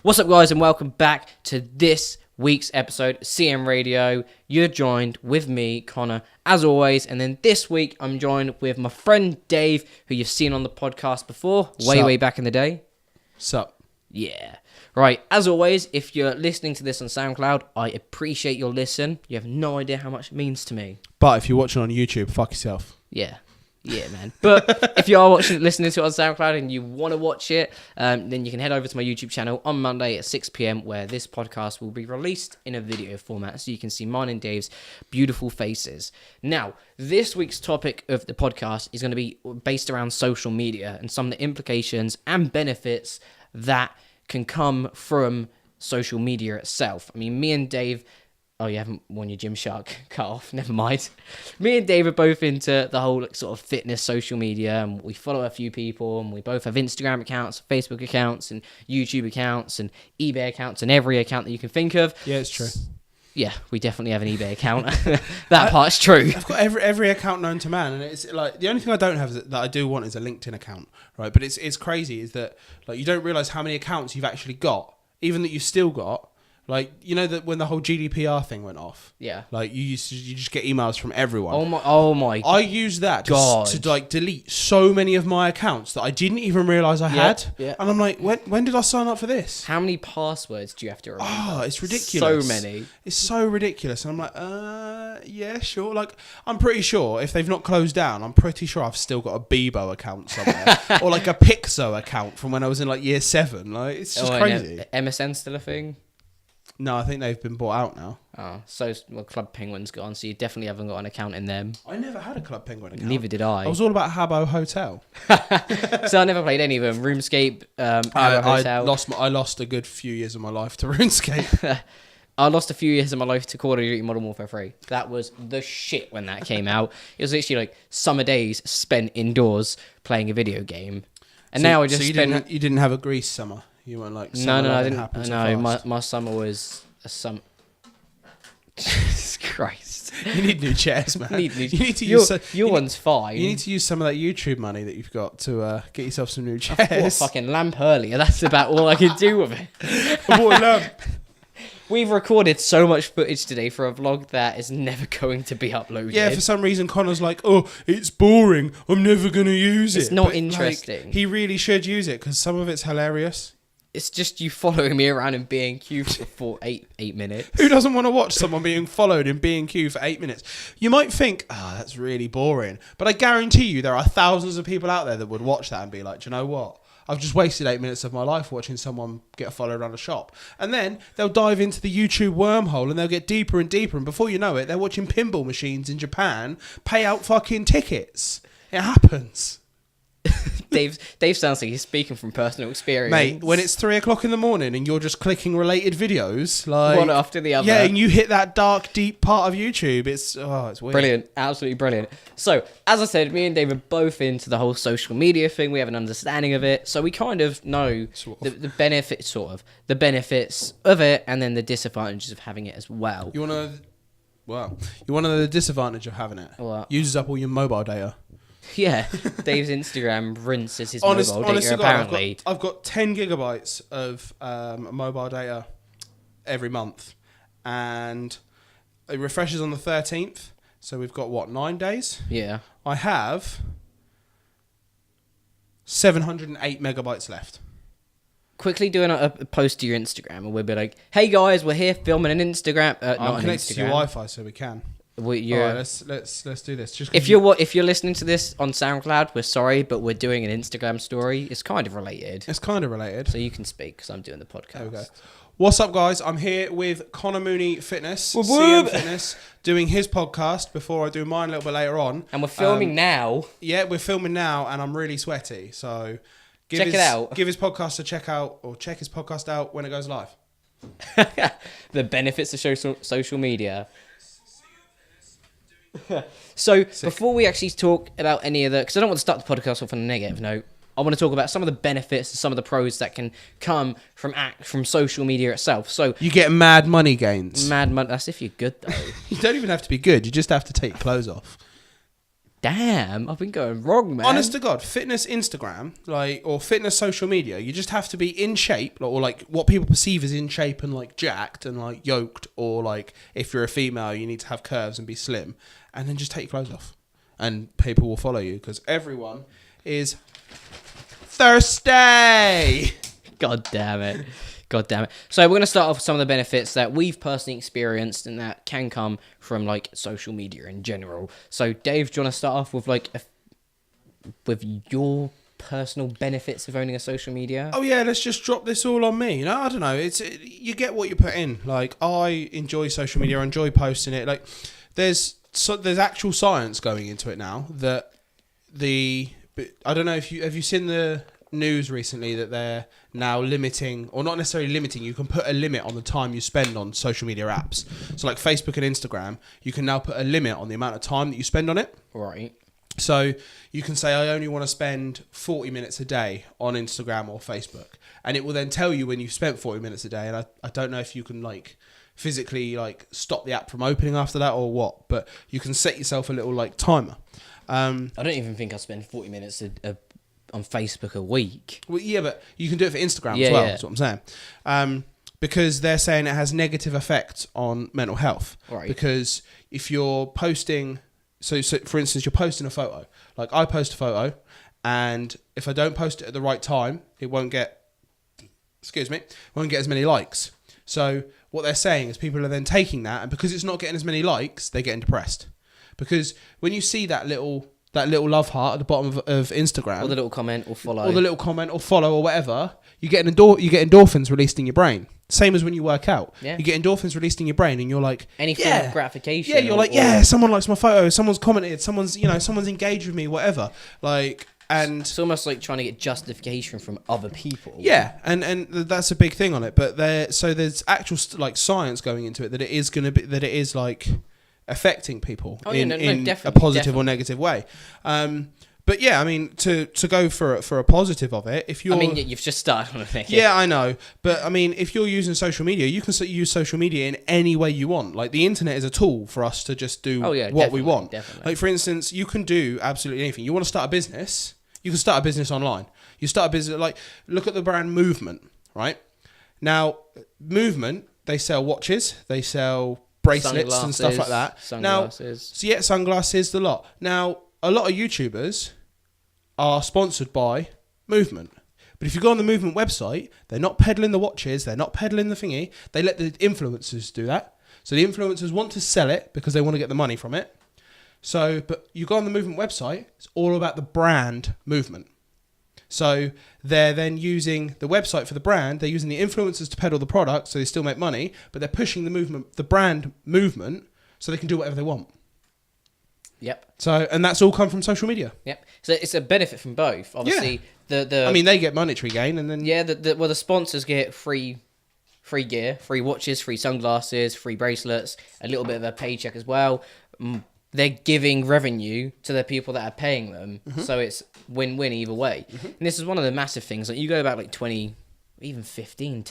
What's up, guys, and welcome back to this week's episode of CMRadio. You're joined with me, Connor, as always, and then this week I'm joined with my friend Dave, who you've seen on the podcast before, way back in the day. Sup? Yeah. Right, as always, if you're listening to this on SoundCloud, I appreciate your listen. You have no idea how much it means to me. But if you're watching on YouTube, fuck yourself. Yeah, man. But if you are listening to it on SoundCloud and you want to watch it, then you can head over to my YouTube channel on Monday at 6 p.m, where this podcast will be released in a video format, so you can see mine and Dave's beautiful faces. Now, this week's topic of the podcast is going to be based around social media and some of the implications and benefits that can come from social media itself. I mean, me and Dave... Oh, you haven't worn your Gymshark cut off. Never mind. Me and Dave are both into the whole sort of fitness social media, and we follow a few people, and we both have Instagram accounts, Facebook accounts, and YouTube accounts, and eBay accounts, and every account that you can think of. Yeah, it's true. Yeah, we definitely have an eBay account. That part's true. I've got every account known to man, and it's like the only thing I don't have that I do want is a LinkedIn account, right? But it's crazy is that like you don't realize how many accounts you've actually got, even that you've still got. Like, you know that when the whole GDPR thing went off? Yeah. Like, you just get emails from everyone. Oh my. I use that to like, delete so many of my accounts that I didn't even realise I had. Yeah. And I'm like, when did I sign up for this? How many passwords do you have to remember? Oh, it's ridiculous. So many. It's so ridiculous. And I'm like, yeah, sure. Like, I'm pretty sure if they've not closed down, I'm pretty sure I've still got a Bebo account somewhere. Or like a Pixo account from when I was in like year 7. Like, it's just crazy. MSN still a thing? No, I think they've been bought out now. Oh, so Club Penguin's gone, so you definitely haven't got an account in them. I never had a Club Penguin account. Neither did I. I was all about Habbo Hotel. So I never played any of them. RuneScape, Habbo Hotel. I lost a good few years of my life to RuneScape. I lost a few years of my life to Call of Duty Modern Warfare 3. That was the shit when that came out. It was literally like summer days spent indoors playing a video game. And now I just you didn't have a Greece summer? You weren't like no, I didn't. No, my summer was a summer. Jesus Christ! You need new chairs, man. You need to use your one's fine. You need to use some of that YouTube money that you've got to get yourself some new chairs. I bought a fucking lamp earlier. That's about all I can do with it. I bought a lamp. We've recorded so much footage today for a vlog that is never going to be uploaded. Yeah, for some reason Connor's like, oh, it's boring. I'm never going to use it. It's not interesting. Like, he really should use it because some of it's hilarious. It's just you following me around in B&Q for 8 minutes. Who doesn't want to watch someone being followed in B&Q for 8 minutes? You might think, that's really boring. But I guarantee you there are thousands of people out there that would watch that and be like, do you know what? I've just wasted 8 minutes of my life watching someone get followed around a shop. And then they'll dive into the YouTube wormhole and they'll get deeper and deeper. And before you know it, they're watching pinball machines in Japan pay out fucking tickets. It happens. Dave sounds like he's speaking from personal experience. Mate, when it's 3 o'clock in the morning and you're just clicking related videos, like one after the other. Yeah, and you hit that dark, deep part of YouTube. It's weird. Brilliant. Absolutely brilliant. So, as I said, me and Dave are both into the whole social media thing. We have an understanding of it. So we kind of know the benefits, the benefits of it, and then the disadvantages of having it as well. You want to know the disadvantage of having it? What? Uses up all your mobile data. Yeah, Dave's Instagram rinses his mobile data, apparently. I've got 10 gigabytes of mobile data every month, and it refreshes on the 13th, so we've got, 9 days? Yeah. I have 708 megabytes left. Quickly doing a post to your Instagram, and we'll be like, hey guys, we're here filming an Instagram. I'm connected to your Wi-Fi, so we can. Alright, let's do this. Just if you're listening to this on SoundCloud, we're sorry, but we're doing an Instagram story. It's kind of related. So you can speak because I'm doing the podcast. There we go. What's up, guys? I'm here with Connor Mooney Fitness, CM Fitness, doing his podcast before I do mine a little bit later on. And we're filming now. Yeah, we're filming now, and I'm really sweaty. So check it out. Give his podcast a check out, or check his podcast out when it goes live. The benefits of social media. So before we actually talk about any of the, because I don't want to start the podcast off on a negative note, I want to talk about some of the benefits and some of the pros that can come from social media itself. So you get mad money gains. Mad money. That's if you're good though. You don't even have to be good. You just have to take your clothes off. Damn, I've been going wrong, man. Honest to God, fitness Instagram, or fitness social media, you just have to be in shape, or what people perceive as in shape and jacked and yoked, or if you're a female, you need to have curves and be slim, and then just take your clothes off, and people will follow you because everyone is thirsty. God damn it. God damn it. So we're going to start off with some of the benefits that we've personally experienced and that can come from social media in general. So Dave, do you want to start off with with your personal benefits of owning a social media? Oh yeah, let's just drop this all on me. I don't know. You get what you put in. I enjoy social media. I enjoy posting it. There's actual science going into it now that I don't know if have you seen the news recently that they're now limiting, or not necessarily limiting, you can put a limit on the time you spend on social media apps. So Facebook and Instagram, you can now put a limit on the amount of time that you spend on it. Right. So you can say, I only want to spend 40 minutes a day on Instagram or Facebook. And it will then tell you when you've spent 40 minutes a day. And I don't know if you can physically stop the app from opening after that or what, but you can set yourself a little timer. I don't even think I spend 40 minutes on Facebook a week. Well, yeah, but you can do it for Instagram as well. That's what I'm saying. Because they're saying it has negative effects on mental health. Right. Because if you're posting, so for instance, you're posting a photo. I post a photo, and if I don't post it at the right time, it won't get as many likes. So what they're saying is people are then taking that, and because it's not getting as many likes, they're getting depressed. Because when you see that little love heart at the bottom of Instagram, or the little comment or follow, or whatever, you get endorphins released in your brain. Same as when you work out. Yeah. You get endorphins released in your brain, and you're any form of gratification. Yeah, you're someone likes my photo, someone's commented, someone's engaged with me, whatever. And it's almost like trying to get justification from other people. Yeah, and that's a big thing on it. But there's actual science going into it that it is affecting people in a positive or negative way. But yeah, I mean, to go for a positive of it, if you're... I mean, you've just started on a negative. Yeah, I know. But I mean, if you're using social media, you can use social media in any way you want. The internet is a tool for us to just do what we want. Definitely. For instance, you can do absolutely anything. You want to start a business, you can start a business online. You start a business, look at the brand Movement, right? Now, Movement, they sell watches, they sell bracelets and stuff like that. Sunglasses. Now, sunglasses, the lot. Now, a lot of YouTubers are sponsored by Movement. But if you go on the Movement website, they're not peddling the watches, they're not peddling the thingy. They let the influencers do that. So the influencers want to sell it because they want to get the money from it. But you go on the Movement website, it's all about the brand Movement. So they're then using the website for the brand. They're using the influencers to peddle the product, so they still make money. But they're pushing the brand Movement, so they can do whatever they want. Yep. So, and that's all come from social media. Yep. So it's a benefit from both. Obviously, I mean, they get monetary gain, and then the sponsors get free gear, free watches, free sunglasses, free bracelets, a little bit of a paycheck as well. They're giving revenue to the people that are paying them, so it's win-win either way. And this is one of the massive things. You go back 20, even 15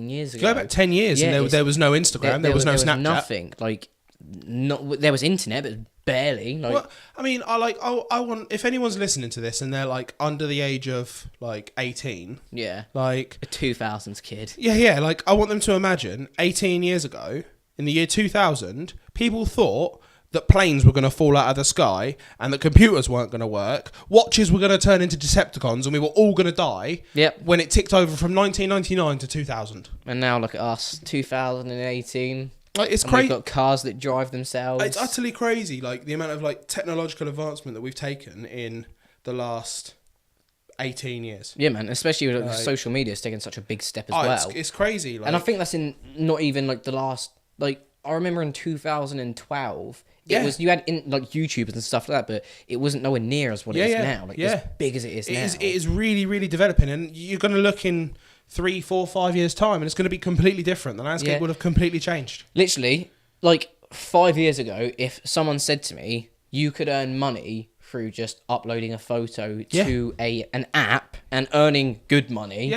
years ago. Go back 10 years, and there was no Instagram, there was no Snapchat. There was nothing. There was internet, but barely. Well, I mean, I want, if anyone's listening to this and they're under the age of 18. Yeah. A 2000s kid. Yeah. I want them to imagine 18 years ago, in the year 2000, people thought that planes were going to fall out of the sky and that computers weren't going to work, watches were going to turn into Decepticons, and we were all going to die. Yep. When it ticked over from 1999 to 2000. And now look at us, 2018. It's crazy. We've got cars that drive themselves. It's utterly crazy, the amount of technological advancement that we've taken in the last 18 years. Yeah, man. Especially with social media has taken such a big step as well. It's crazy. And I think that's in not even the last I remember in 2012. It was, you had YouTubers and stuff like that, but it wasn't nowhere near as what it is now. As big as it is now. It is really, really developing, and you're going to look in 3, 4, 5 years' time, and it's going to be completely different. The landscape would have completely changed. Literally, 5 years ago, if someone said to me, you could earn money through just uploading a photo to an app and earning good money.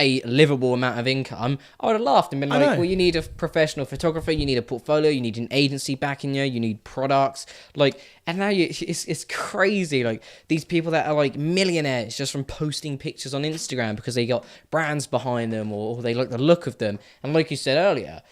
a livable amount of income, I would have laughed and been like, know. well, you need a professional photographer, you need a portfolio, you need an agency backing you need products, like, and now it's crazy, like, these people that are like millionaires just from posting pictures on Instagram because they got brands behind them or they like the look of them. And like you said earlier,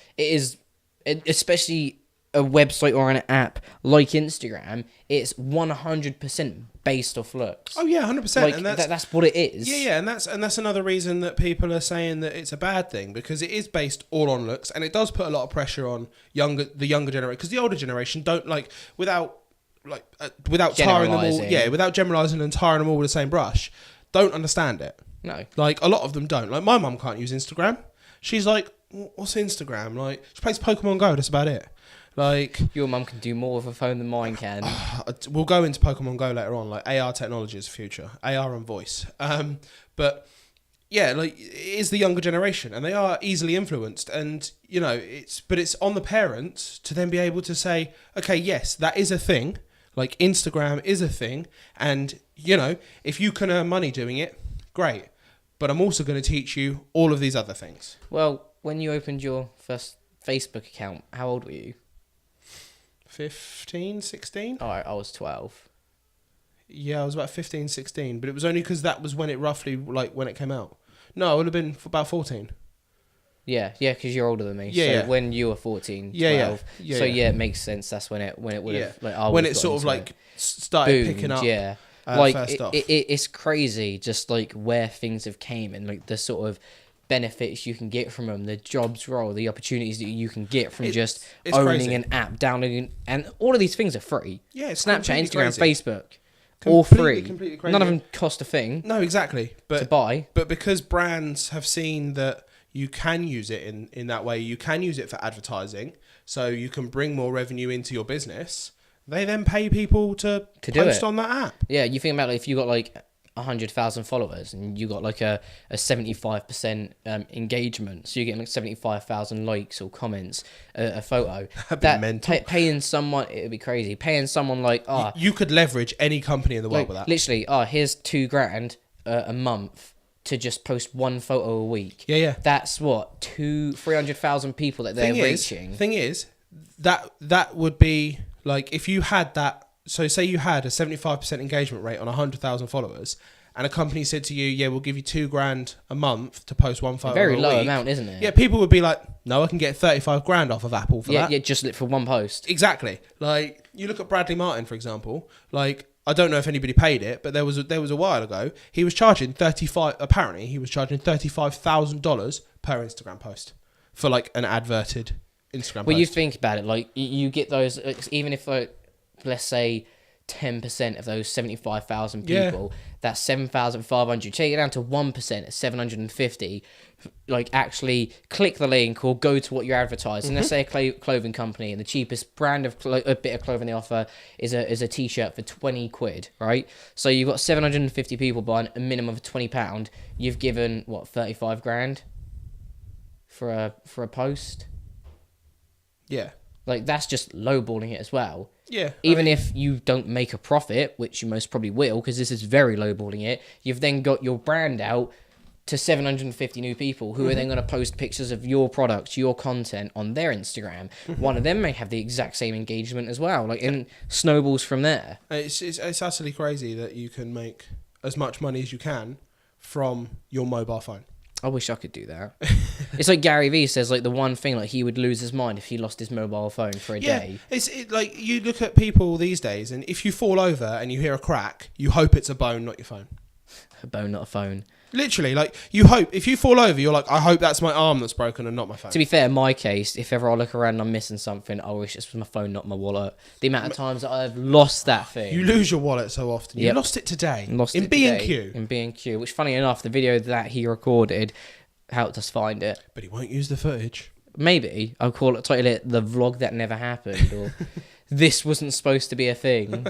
especially a website or an app like Instagram, it's 100% based off looks. Oh yeah, 100%. Like, and that's what it is. Yeah, and that's another reason that people are saying that it's a bad thing, because it is based all on looks, and it does put a lot of pressure on the younger generation, because the older generation don't without tarring them all, without generalizing and tarring them all with the same brush, don't understand it. No, like a lot of them don't. Like my mum can't use Instagram. She's like, what's Instagram? Like, she plays Pokemon Go. That's about it. Like, your mum can do more with a phone than mine can. We'll go into Pokemon Go later on. Like, AR technology is the future. AR and voice. But yeah, like, it is the younger generation, and they are easily influenced. And you know, it's on the parents to then be able to say, okay, yes, that is a thing. Like, Instagram is a thing, and you know, if you can earn money doing it, great. But I'm also going to teach you all of these other things. Well, when you opened your first Facebook account, how old were you? 15, 16? Oh, I was 12. Yeah, I was about 15, 16, but it was only because that was when it roughly, like, when it came out. No, I would have been about 14. Yeah, because you're older than me. Yeah, so yeah. when you were 14, 12. Yeah, so yeah, it makes sense. That's when it would have, like, when it sort of, like, started boomed, picking up. Yeah. Like, it's crazy just, like, where things have came and, like, the sort of benefits you can get from them, the jobs role, the opportunities that you can get from just owning crazy. an app, downloading, and all of these things are free. Yeah, it's Snapchat, Instagram, crazy. Facebook, all free. Completely crazy. None of them cost a thing. No, exactly. But to buy. But because brands have seen that you can use it in that way, you can use it for advertising, so you can bring more revenue into your business, they then pay people to post on that app. Yeah, you think about, like, if you got like 100,000 followers and you got like a 75% engagement, so you're getting like 75,000 likes or comments, a photo. That'd be mental. Paying someone, it would be crazy. Paying someone like you could leverage any company in the world with that. Literally, here's $2,000 a month to just post one photo a week. Yeah. That's what 300,000 people that they're reaching. Thing is, that would be like, if you had that. So say you had a 75% engagement rate on 100,000 followers, and a company said to you, yeah, we'll give you $2,000 a month to post one photo. Very a low week. amount, isn't it? Yeah, people would be like, no, I can get $35,000 off of Apple for that. Yeah, just for one post. Exactly. Like, you look at Bradley Martin, for example. Like, I don't know if anybody paid it, but there was a while ago, he was charging $35,000 per Instagram post for like an adverted Instagram post. You think about it, like, you get those, even if, like, let's say 10% of those 75,000 people, that's 7,500. Take it down to 1% at 750. Like, actually click the link or go to what you're advertising. Let's say a clothing company, and the cheapest brand of a bit of clothing they offer is a t-shirt for 20 quid, right? So you've got 750 people buying a minimum of £20. You've given what, 35,000 for a post? Yeah. Like, that's just lowballing it as well. Yeah. Even if you don't make a profit, which you most probably will, because this is very lowballing it, you've then got your brand out to 750 new people who are then going to post pictures of your products, your content on their Instagram. One of them may have the exact same engagement as well, like, and snowballs from there. It's utterly crazy that you can make as much money as you can from your mobile phone. I wish I could do that. It's like Gary Vee says, like, the one thing, like, he would lose his mind if he lost his mobile phone for a day. It's like, you look at people these days, and if you fall over and you hear a crack, you hope it's a bone, not your phone. A bone, not a phone. Literally, like, you hope, if you fall over, you're like, I hope that's my arm that's broken and not my phone. To be fair, in my case, if ever I look around and I'm missing something, I wish it was my phone, not my wallet. The amount of times that I've lost that thing. You lose your wallet so often. Yep. You lost it today. In B&Q. In B&Q, which, funny enough, the video that he recorded helped us find it. But he won't use the footage. Maybe. I'll title it The Vlog That Never Happened, or This Wasn't Supposed to Be a Thing.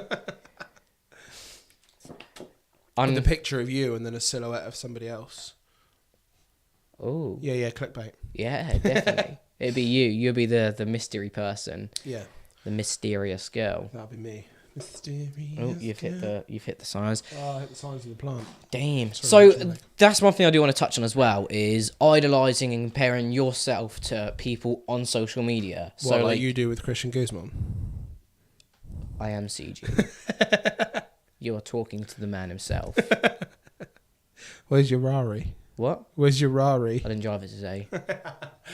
With a picture of you and then a silhouette of somebody else. Oh. Yeah, clickbait. Yeah, definitely. It'd be you. You'd be the mystery person. Yeah. The mysterious girl. That'd be me. Mysterious. Oh, you've hit the signs. Oh, I hit the signs of the plant. Damn. Sorry, So that's one thing I do want to touch on as well is idolizing and comparing yourself to people on social media. What, So like you do with Christian Guzman? I am CG. You are talking to the man himself. Where's your Rari? What? Where's your Rari? I didn't drive it today.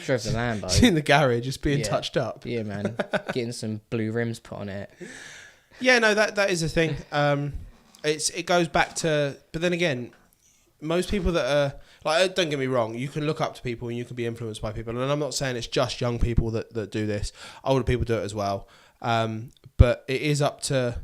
Drove the Lambo. It's in the garage, just being Yeah. touched up. Yeah, man. Getting some blue rims put on it. Yeah, no, that is a thing. It goes back to, but then again, most people that are like, don't get me wrong, you can look up to people and you can be influenced by people, and I'm not saying it's just young people that do this. Older people do it as well, but it is up to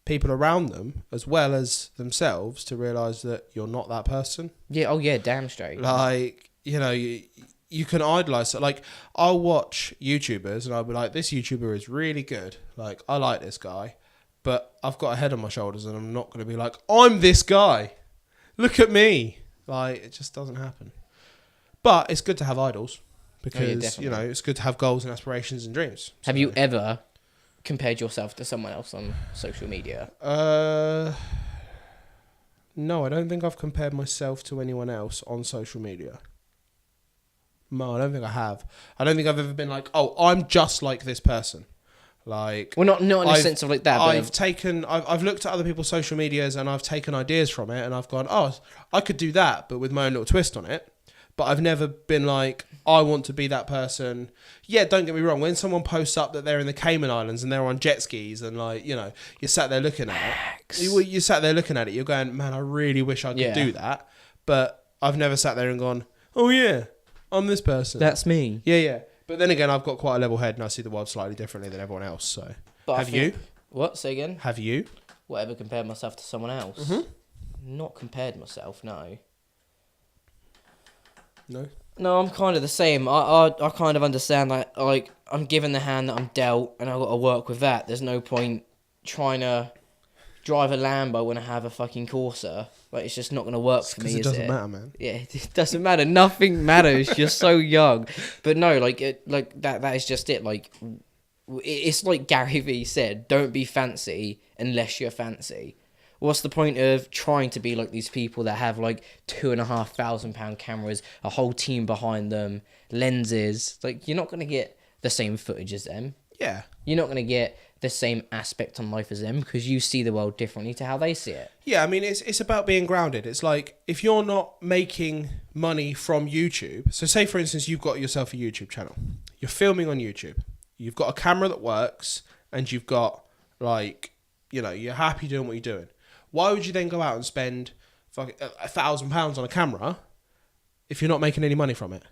people around them as well as themselves to realise that you're not that person. Yeah, oh yeah, damn straight. Like, you know, you can idolise. Like, I'll watch YouTubers and I'll be like, this YouTuber is really good. Like, I like this guy. But I've got a head on my shoulders and I'm not going to be like, I'm this guy. Look at me. Like, it just doesn't happen. But it's good to have idols because, you know, it's good to have goals and aspirations and dreams. Have you ever compared yourself to someone else on social media? No, I don't think I've compared myself to anyone else on social media. No, I don't think I have. I don't think I've ever been like, oh, I'm just like this person. Like, well, not in the sense of like that. I've looked at other people's social medias and I've taken ideas from it and I've gone, oh, I could do that, but with my own little twist on it. But I've never been like, I want to be that person. Yeah, don't get me wrong. When someone posts up that they're in the Cayman Islands and they're on jet skis and like, you know, you're sat there looking at it. You sat there looking at it. You're going, man, I really wish I could do that. But I've never sat there and gone, oh yeah, I'm this person. That's me. Yeah. But then again, I've got quite a level head and I see the world slightly differently than everyone else. So, But you? What? Say again? Have you? Whatever, compared myself to someone else? Mm-hmm. Not compared myself, no. No. No, I'm kind of the same. I kind of understand that, like, I'm given the hand that I'm dealt and I've got to work with that. There's no point trying to drive a Lambo when I have a fucking Corsa. Like, it's just not going to work for me, is it? It doesn't matter, man. Yeah, it doesn't matter. Nothing matters. You're so young. But no, that is just it. Like, it's like Gary Vee said, don't be fancy unless you're fancy. What's the point of trying to be like these people that have like £2,500 cameras, a whole team behind them, lenses? Like, you're not going to get the same footage as them. Yeah. You're not going to get the same aspect on life as them because you see the world differently to how they see it. Yeah, I mean, it's about being grounded. It's like, if you're not making money from YouTube, so say, for instance, you've got yourself a YouTube channel. You're filming on YouTube. You've got a camera that works and you've got, like, you know, you're happy doing what you're doing. Why would you then go out and spend £1,000 on a camera if you're not making any money from it?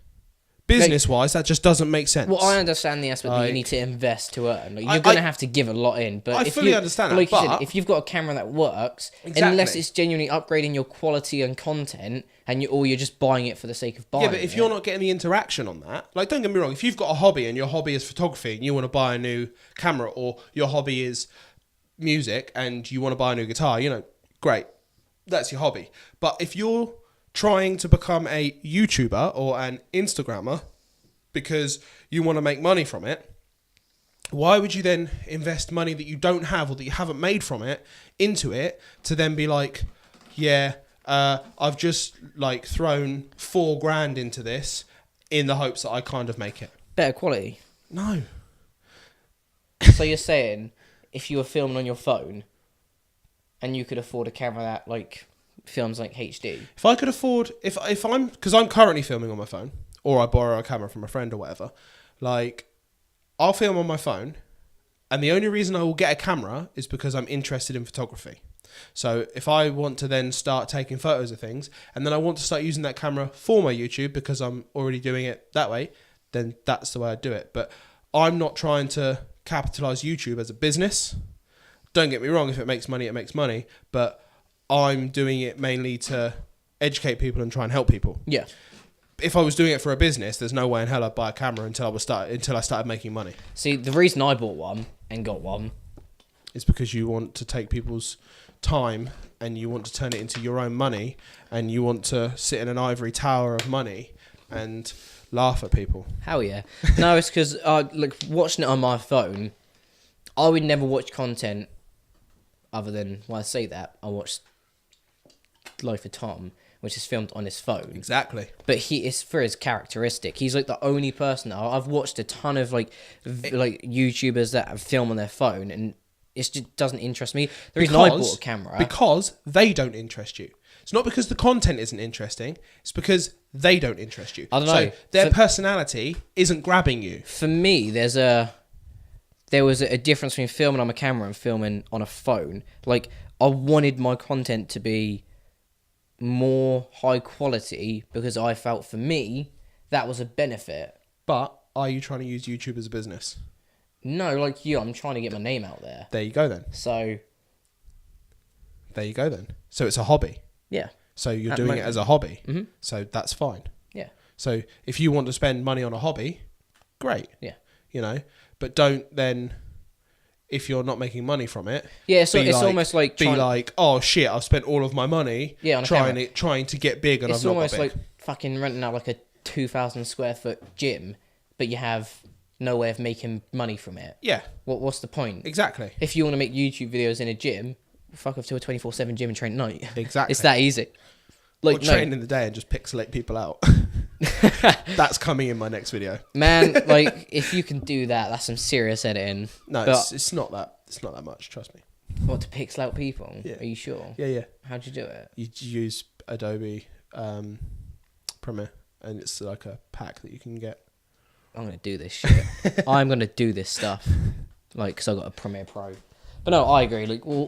Business-wise, that just doesn't make sense. Well, I understand the aspect that you need to invest to earn. Like, you're going to have to give a lot in. But I fully understand that. Like you said, if you've got a camera that works, Exactly. unless it's genuinely upgrading your quality and content, or you're just buying it for the sake of buying it. Yeah, but if you're not getting the interaction on that, like, don't get me wrong, if you've got a hobby and your hobby is photography and you want to buy a new camera, or your hobby is music and you want to buy a new guitar, you know, great. That's your hobby. But if you're trying to become a YouTuber or an Instagrammer because you want to make money from it, why would you then invest money that you don't have or that you haven't made from it into it to then be like, yeah, I've just like thrown $4,000 into this in the hopes that I kind of make it? Better quality. No. So you're saying if you were filming on your phone and you could afford a camera that like films like HD. If I could afford, if I'm, because I'm currently filming on my phone, or I borrow a camera from a friend or whatever, like, I'll film on my phone, and the only reason I will get a camera is because I'm interested in photography. So if I want to then start taking photos of things, and then I want to start using that camera for my YouTube because I'm already doing it that way, then that's the way I do it. But I'm not trying to capitalize YouTube as a business. Don't get me wrong, if it makes money, it makes money, but I'm doing it mainly to educate people and try and help people. Yeah. If I was doing it for a business, there's no way in hell I'd buy a camera until I started making money. See, the reason I bought one and got one is because you want to take people's time and you want to turn it into your own money, and you want to sit in an ivory tower of money and laugh at people. Hell yeah. No, it's because like watching it on my phone, I would never watch content other than when I say that, I watched Life of Tom, which is filmed on his phone. Exactly. But it's for his characteristic. He's like the only person. I've watched a ton of like YouTubers that film on their phone, and it just doesn't interest me. The reason I bought a camera because they don't interest you. It's not because the content isn't interesting. It's because they don't interest you. I don't know. So their personality isn't grabbing you. For me, there was a difference between filming on a camera and filming on a phone. Like, I wanted my content to be more high quality because I felt for me that was a benefit. But are you trying to use YouTube as a business? No, like you, I'm trying to get my name out there. There you go then. So it's a hobby. Yeah. So you're doing it as a hobby. Mm-hmm. So that's fine. Yeah. So if you want to spend money on a hobby, great. Yeah. You know, but don't then, if you're not making money from it. Yeah, so it's almost like oh shit, I've spent all of my money on trying to get big and I've not got big. It's almost like fucking renting out like a 2,000 square foot gym, but you have no way of making money from it. Yeah. What's the point? Exactly. If you want to make YouTube videos in a gym, fuck off to a 24/7 gym and train at night. Exactly. It's that easy. Like, train in the day and just pixelate people out. That's coming in my next video. Man, like, if you can do that, that's some serious editing. No, it's not that much, trust me. What, to pixel out people? Yeah. Are you sure? Yeah. How'd you do it? You use Adobe Premiere, and it's like a pack that you can get. I'm going to do this shit. I'm going to do this stuff. Like, because I got a Premiere Pro. But no, I agree. Like, you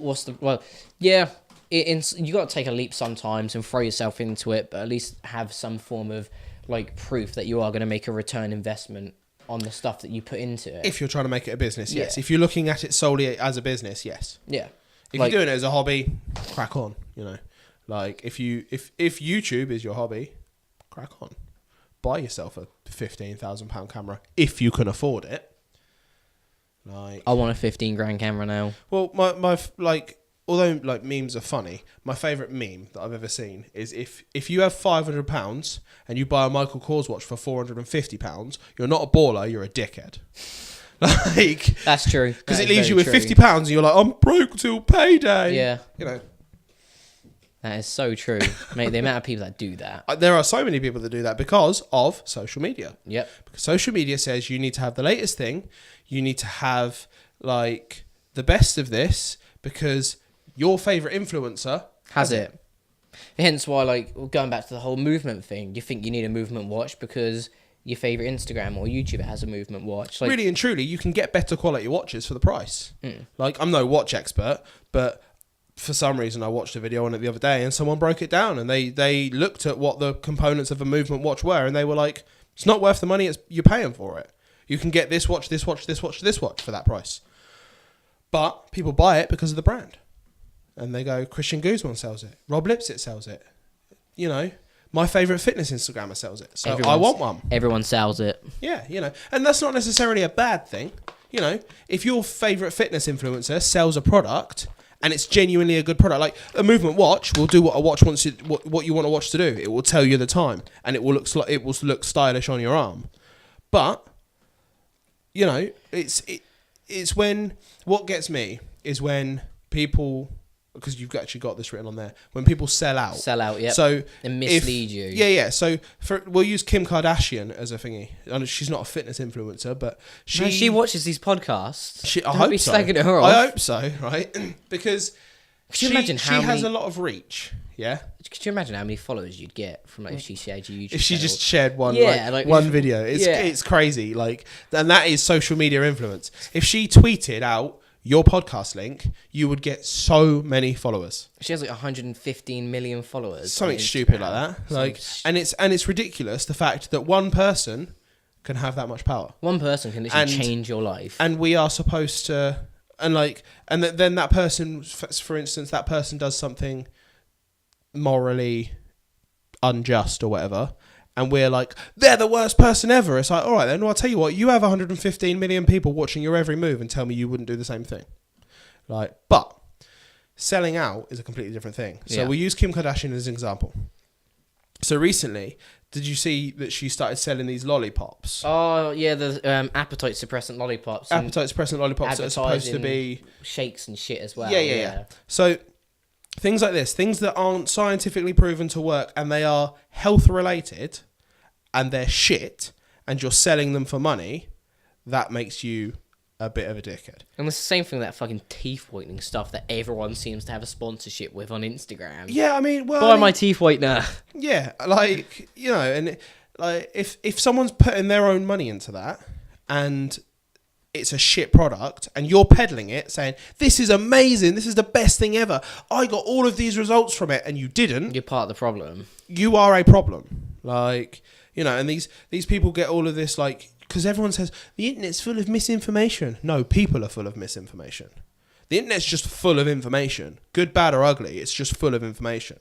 got to take a leap sometimes and throw yourself into it, but at least have some form of, like, proof that you are going to make a return investment on the stuff that you put into it. If you're trying to make it a business, yes. Yeah. If you're looking at it solely as a business, yes. Yeah. If you're doing it as a hobby, crack on, you know. Like, if YouTube is your hobby, crack on. Buy yourself a £15,000 camera if you can afford it. Like, I want a 15 grand camera now. Well, my although like memes are funny, my favourite meme that I've ever seen is if you have £500 and you buy a Michael Kors watch for £450, you're not a baller, you're a dickhead. Like, that's true. Because it leaves you with £50 and you're like, I'm broke till payday. Yeah. You know. That is so true. Mate, the amount of people that do that. There are so many people that do that because of social media. Yep. Because social media says you need to have the latest thing. You need to have, like, the best of this because your favourite influencer has it. Hence why, like, going back to the whole movement thing, you think you need a movement watch because your favourite Instagram or YouTuber has a movement watch. Like, really and truly, you can get better quality watches for the price. Like, I'm no watch expert, but for some reason I watched a video on it the other day and someone broke it down and they looked at what the components of a movement watch were and they were like, it's not worth the money you're paying for it. You can get this watch, this watch, this watch, this watch for that price. But people buy it because of the brand. And they go, Christian Guzman sells it. Rob Lipsett sells it. You know, my favourite fitness Instagrammer sells it. So I want one. Everyone sells it. Yeah, you know. And that's not necessarily a bad thing. You know, if your favourite fitness influencer sells a product and it's genuinely a good product, like a movement watch will do what a watch wants you, what you want a watch to do. It will tell you the time and it will look stylish on your arm. But, you know, it's when, what gets me is when people, because you've actually got this written on there, when people sell out. Yeah. So and mislead you. Yeah. So we'll use Kim Kardashian as a thingy. I know she's not a fitness influencer, but she watches these podcasts. I hope so. Slagging her off. I hope so, right? Because Could you imagine she has a lot of reach. Yeah. Could you imagine how many followers you'd get from, like, if she shared your YouTube if she channel? just shared one video? It's crazy. Like, and that is social media influence. If she tweeted out your podcast link, you would get so many followers. She has like 115 million followers. Something stupid like that. Like, and it's ridiculous the fact that one person can have that much power. One person can literally change your life. And we are supposed to, then that person, for instance, that person does something morally unjust or whatever, and we're like, they're the worst person ever. It's like, all right then, well, I'll tell you what, you have 115 million people watching your every move and tell me you wouldn't do the same thing. Like, but selling out is a completely different thing. So we'll use Kim Kardashian as an example. So recently, Did you see that she started selling these lollipops? Oh yeah, the appetite suppressant lollipops. Appetite suppressant lollipops that are supposed to be shakes and shit as well. Yeah. So things like this, things that aren't scientifically proven to work, and they are health related, and they're shit, and you're selling them for money, that makes you a bit of a dickhead. And it's the same thing with that fucking teeth whitening stuff that everyone seems to have a sponsorship with on Instagram. Yeah, I mean, buy my teeth whitener. Yeah, like, you know, and like if someone's putting their own money into that and it's a shit product and you're peddling it saying, this is amazing, this is the best thing ever, I got all of these results from it, and you didn't, you're part of the problem. You are a problem. Like, you know, and these people get all of this, like, because everyone says the internet's full of misinformation. No, people are full of misinformation. The internet's just full of information. Good, bad, or ugly, it's just full of information.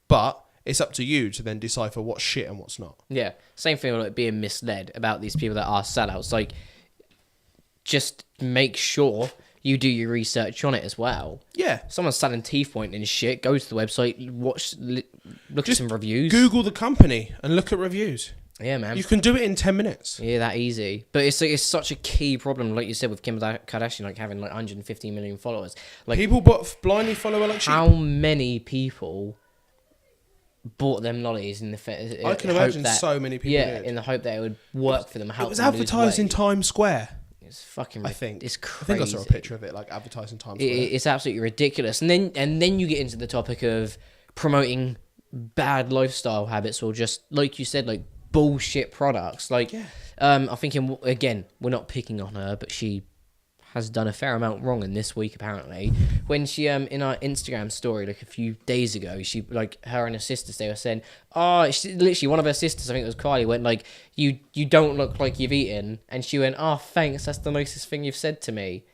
But it's up to you to then decipher what's shit and what's not. Yeah, same thing with like being misled about these people that are sellouts. Like, just make sure you do your research on it as well. Yeah. Someone's selling teeth whitening and shit, go to the website, look just at some reviews. Google the company and look at reviews. Yeah, man. You can do it in 10 minutes. Yeah, that easy. But it's such a key problem, like you said, with Kim Kardashian, like having like 150 million followers. Like, people blindly follow her like sheep. How many people bought them lollies in the I can imagine so many people did. In the hope that it would work for them. It was advertised in Times Square. It's fucking. I think it's crazy. I think I saw a picture of it, like advertised in Times Square. It's absolutely ridiculous. And then you get into the topic of promoting bad lifestyle habits, or just like you said, like bullshit products. Like, I think again, we're not picking on her, but she has done a fair amount wrong in this week apparently. When she in our Instagram story like a few days ago, she, like, her and her sisters, they were saying, literally one of her sisters, I think it was Kylie, went like, you don't look like you've eaten, and she went, oh thanks, that's the nicest thing you've said to me.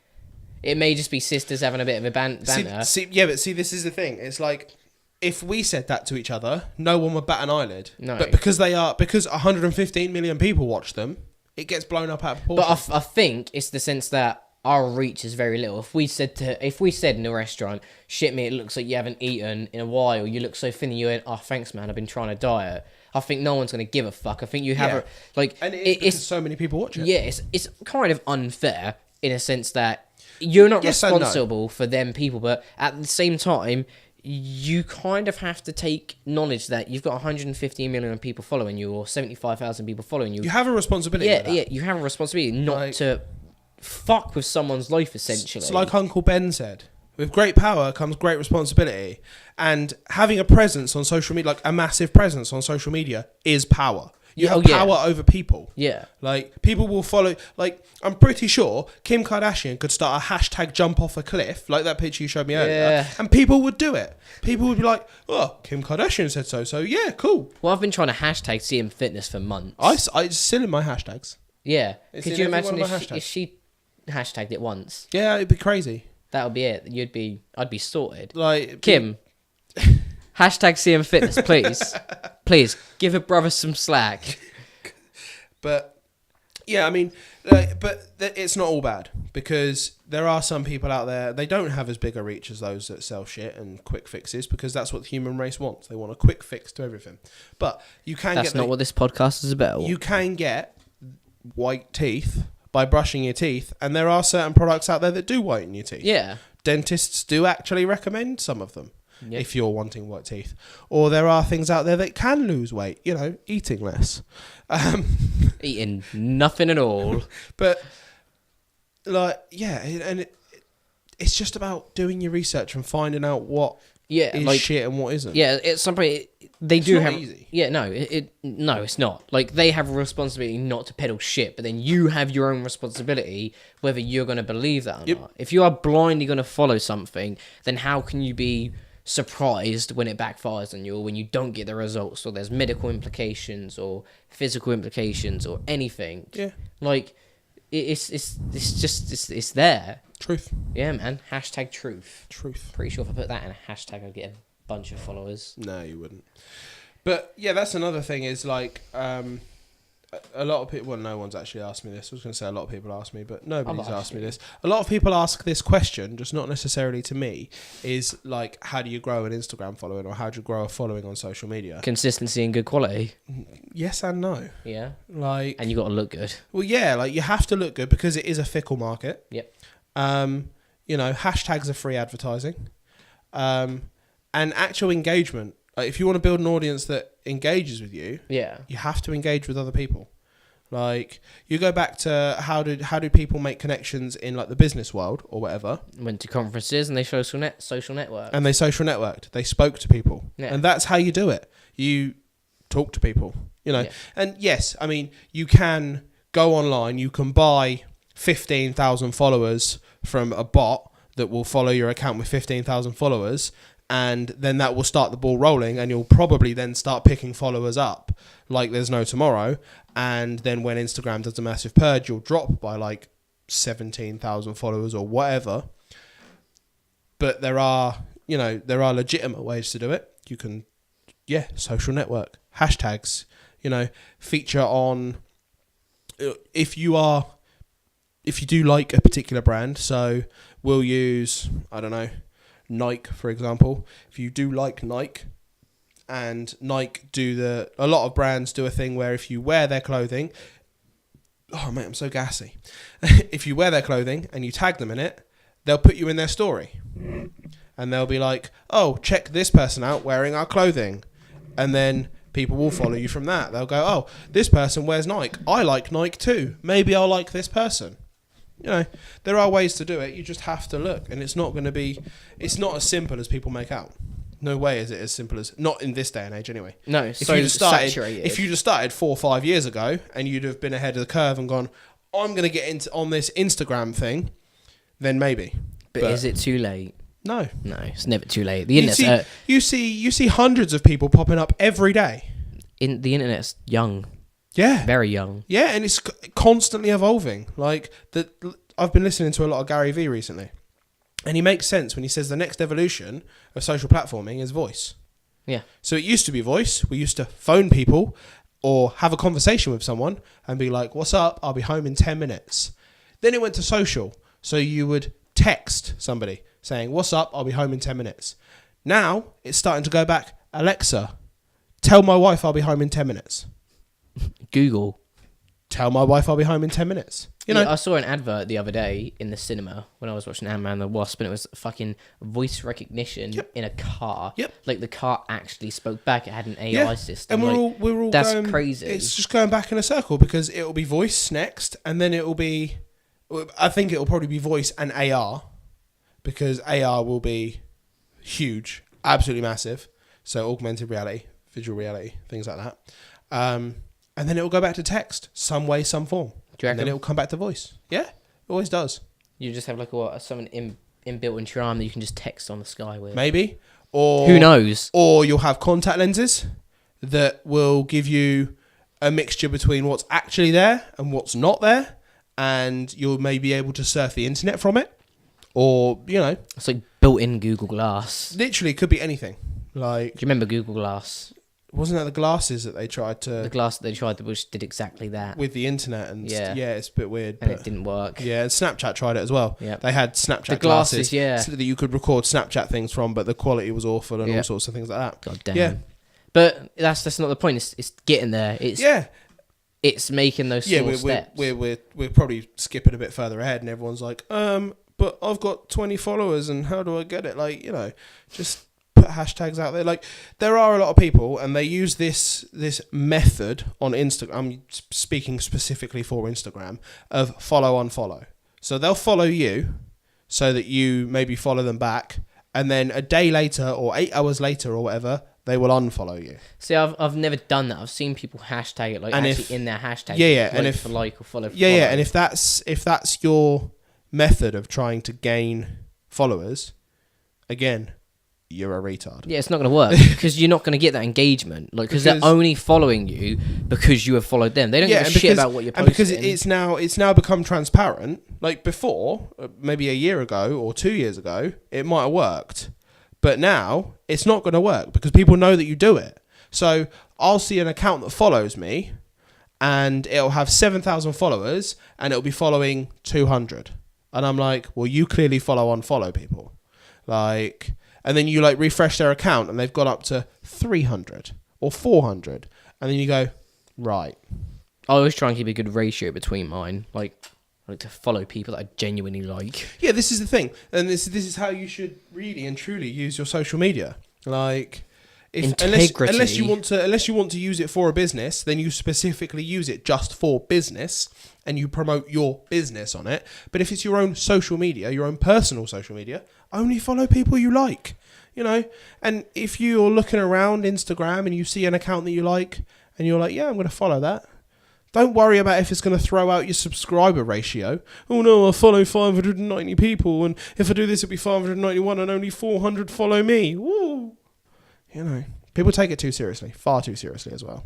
It may just be sisters having a bit of a banter. But this is the thing, it's like, if we said that to each other, no one would bat an eyelid. No. But because 115 million people watch them, it gets blown up out of proportion. But I think it's the sense that our reach is very little. If we said in a restaurant, shit me, it looks like you haven't eaten in a while, you look so thin, and you went, oh thanks man, I've been trying to diet, I think no one's going to give a fuck. I think you have and it's so many people watch it. Yeah, it's kind of unfair in a sense that you're not responsible for them people, but at the same time, you kind of have to take knowledge that you've got 115 million people following you, or 75,000 people following you. You have a responsibility. Yeah, you have a responsibility not to fuck with someone's life, essentially. It's like Uncle Ben said, with great power comes great responsibility, and having a presence on social media, like a massive presence on social media, is power. You have power over people. Yeah. Like, people will follow. Like, I'm pretty sure Kim Kardashian could start a hashtag jump off a cliff, like that picture you showed me earlier, and people would do it. People would be like, oh, Kim Kardashian said so yeah, cool. Well, I've been trying to hashtag CM Fitness for months. I still in my hashtags. Yeah. Could you imagine if she hashtagged it once? Yeah, it'd be crazy. That would be it. I'd be sorted. Like, Kim, hashtag CM Fitness, please. Please, give a brother some slack. But, yeah, I mean, but it's not all bad, because there are some people out there, they don't have as big a reach as those that sell shit and quick fixes, because that's what the human race wants. They want a quick fix to everything. But you can That's not what this podcast is about. You can get white teeth by brushing your teeth, and there are certain products out there that do whiten your teeth. Yeah. Dentists do actually recommend some of them. Yep. If you're wanting white teeth. Or there are things out there that can lose weight, eating less. Eating nothing at all. But, like, yeah, and it's just about doing your research and finding out what is shit and what isn't. Yeah, it's something they do have. Easy. Yeah, no, no, it's not. Like, they have a responsibility not to peddle shit, but then you have your own responsibility whether you're going to believe that or not. If you are blindly going to follow something, then how can you be surprised when it backfires on you, or when you don't get the results, or there's medical implications or physical implications or anything? Yeah, like it's there. Truth. Yeah, man. Hashtag truth. Pretty sure if I put that in a hashtag, I'd get a bunch of followers. No, you wouldn't. But yeah, that's another thing, is like a lot of people. Well, no one's actually asked me this. I was going to say a lot of people ask me, but nobody's asked me this. A lot of people ask this question, just not necessarily to me. Is like, how do you grow an Instagram following, or how do you grow a following on social media? Consistency and good quality. Yes and no. Yeah. Like, and you got to look good. Well, yeah, like you have to look good because it is a fickle market. Yep. You know, hashtags are free advertising, and actual engagement. Like, if you want to build an audience that engages with you, you have to engage with other people. Like, you go back to how do people make connections in like the business world or whatever? Went to conferences and they social network. And they social networked. They spoke to people, and that's how you do it. You talk to people, you know. And yes, I mean, you can go online. You can buy 15,000 followers from a bot that will follow your account with 15,000 followers. And then that will start the ball rolling, and you'll probably then start picking followers up like there's no tomorrow. And then when Instagram does a massive purge, you'll drop by like 17,000 followers or whatever. But there are legitimate ways to do it. You can, social network, hashtags, feature on, if you do like a particular brand. So we'll use, I don't know, Nike, for example. If you do like Nike, and Nike a lot of brands do a thing where if you wear their clothing, oh mate, I'm so gassy. If you wear their clothing and you tag them in it, they'll put you in their story, and they'll be like, oh, check this person out wearing our clothing, and then people will follow you from that. They'll go, oh, this person wears Nike. I like Nike too. Maybe I'll like this person. There are ways to do it. You just have to look, and it's not as simple as people make out. No way is it as simple as, not in this day and age anyway. No, it's saturated. If you just started 4 or 5 years ago and you'd have been ahead of the curve and gone, I'm going to get on this Instagram thing, then maybe. But is it too late? No, it's never too late. The internet. You see hundreds of people popping up every day. The internet's young. Yeah. Very young. Yeah, and it's constantly evolving. Like, I've been listening to a lot of Gary Vee recently, and he makes sense when he says the next evolution of social platforming is voice. Yeah. So it used to be voice. We used to phone people or have a conversation with someone and be like, what's up? I'll be home in 10 minutes. Then it went to social. So you would text somebody saying, what's up? I'll be home in 10 minutes. Now it's starting to go back. Alexa, tell my wife I'll be home in 10 minutes. Google, tell my wife I'll be home in 10 minutes. I saw an advert the other day in the cinema when I was watching Ant-Man and the Wasp, and it was fucking voice recognition in a car. Yep. Like the car actually spoke back. It had an AI system. And we're all that's going, crazy. It's just going back in a circle because it will be voice next, and then it will be, I think it will probably be voice and AR, because AR will be huge, absolutely massive. So augmented reality, visual reality, things like that. And then it will go back to text, some way, some form. Do you reckon? And then it will come back to voice. Yeah, it always does. You just have like something inbuilt into your arm that you can just text on the sky with. Maybe. Or who knows? Or you'll have contact lenses that will give you a mixture between what's actually there and what's not there. And you'll maybe be able to surf the internet from it. Or, It's like built-in Google Glass. Literally, it could be anything. Like, do you remember Google Glass? Wasn't that the glasses that they tried to... The glass that they tried which did exactly that. With the internet and... Yeah, it's a bit weird. And it didn't work. Yeah, and Snapchat tried it as well. Yeah. They had Snapchat glasses that you could record Snapchat things from, but the quality was awful and all sorts of things like that. God damn. Yeah. But that's not the point. It's getting there. It's making those small steps. We're probably skipping a bit further ahead, and everyone's like, but I've got 20 followers, and how do I get it? Like, just... put hashtags out there. Like, there are a lot of people, and they use this method on Instagram. I'm speaking specifically for Instagram, of follow unfollow. So they'll follow you so that you maybe follow them back, and then a day later or 8 hours later or whatever, they will unfollow you. See, I've never done that. I've seen people hashtag it, like, and actually in their hashtag. And if for like or follow. And if that's your method of trying to gain followers, again, you're a retard. Yeah, it's not going to work because you're not going to get that engagement. Like, because they're only following you because you have followed them. They don't give a shit about what you're posting. And because it's now become transparent. Like before, maybe a year ago or 2 years ago, it might have worked, but now it's not going to work because people know that you do it. So I'll see an account that follows me, and it'll have 7,000 followers, and it'll be following 200. And I'm like, well, you clearly unfollow people. Like, and then you like refresh their account, and they've gone up to 300 or 400, and then you go, right. I always try and keep a good ratio between mine. Like, I like to follow people that I genuinely like. Yeah, this is the thing, and this is how you should really and truly use your social media. Like, unless you want to use it for a business, then you specifically use it just for business, and you promote your business on it. But if it's your own social media, your own personal social media, only follow people you like. You know, and if you're looking around Instagram and you see an account that you like, and you're like, yeah, I'm going to follow that. Don't worry about if it's going to throw out your subscriber ratio. Oh no, I follow 590 people, and if I do this, it'll be 591, and only 400 follow me. Woo! You know, people take it too seriously, far too seriously as well.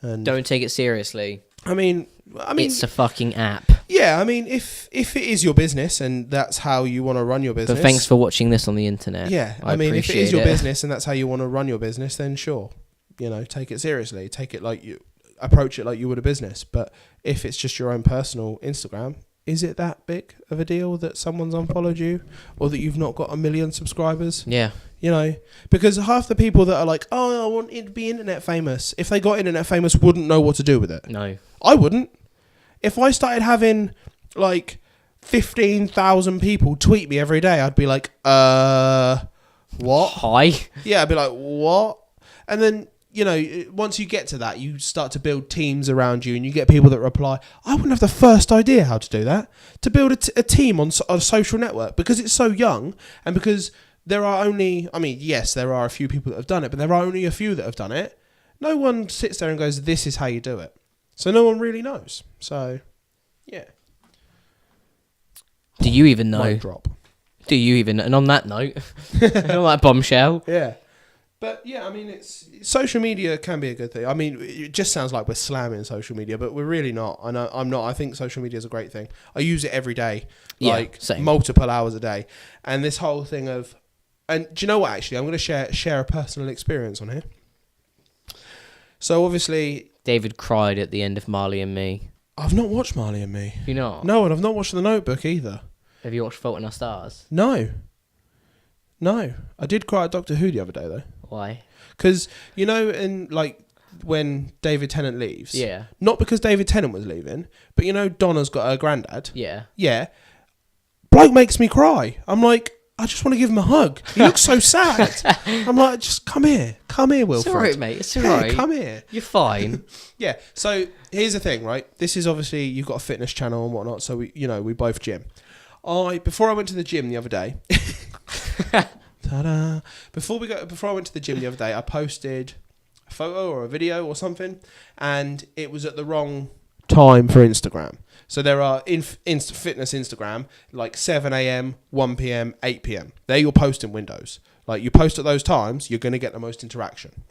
And don't take it seriously. I mean, it's a fucking app. Yeah, I mean, if it is your business and that's how you want to run your business. But thanks for watching this on the internet. Yeah, I mean, if it is your business and that's how you want to run your business, then sure, you know, take it seriously. Take it like you approach it like you would a business. But if it's just your own personal Instagram, is it that big of a deal that someone's unfollowed you, or that you've not got 1 million subscribers? Yeah. You know, because half the people that are like, oh, I want it to be internet famous, if they got internet famous, wouldn't know what to do with it. No. I wouldn't. If I started having like 15,000 people tweet me every day, I'd be like, what? Hi? Yeah, I'd be like, what? And then, you know, once you get to that, you start to build teams around you, and you get people that reply. I wouldn't have the first idea how to do that, to build a team on a social network, because it's so young, and because there are only, I mean, yes, there are a few people that have done it, but there are only a few that have done it. No one sits there and goes, this is how you do it. So no one really knows. So, yeah. Do you even know? Mic drop. Do you even know? And on that note, on that bombshell. Yeah. But yeah, I mean, social media can be a good thing. I mean, it just sounds like we're slamming social media, but we're really not. I know I'm not. I think social media is a great thing. I use it every day, like multiple hours a day. And this whole thing of, and do you know what? Actually, I'm going to share a personal experience on here. So obviously, David cried at the end of Marley and Me. I've not watched Marley and Me. You not? No, and I've not watched The Notebook either. Have you watched Fault in Our Stars? No. I did cry at Doctor Who the other day though. Why? Because, you know, in like when David Tennant leaves. Yeah. Not because David Tennant was leaving, but you know, Donna's got her granddad. Yeah. Yeah. Bloke makes me cry. I'm like, I just want to give him a hug. He looks so sad. I'm like, just come here, Wilfred. It's alright, mate. It's alright. Yeah, come here. You're fine. Yeah. So here's the thing, right? This is obviously, you've got a fitness channel and whatnot. So we both gym. Before I went to the gym the other day. Ta-da! Before I went to the gym the other day, I posted a photo or a video or something, and it was at the wrong time for Instagram. So there are fitness Instagram like 7 a.m, 1 p.m, 8 p.m. They're your posting windows. Like, you post at those times, you're going to get the most interaction.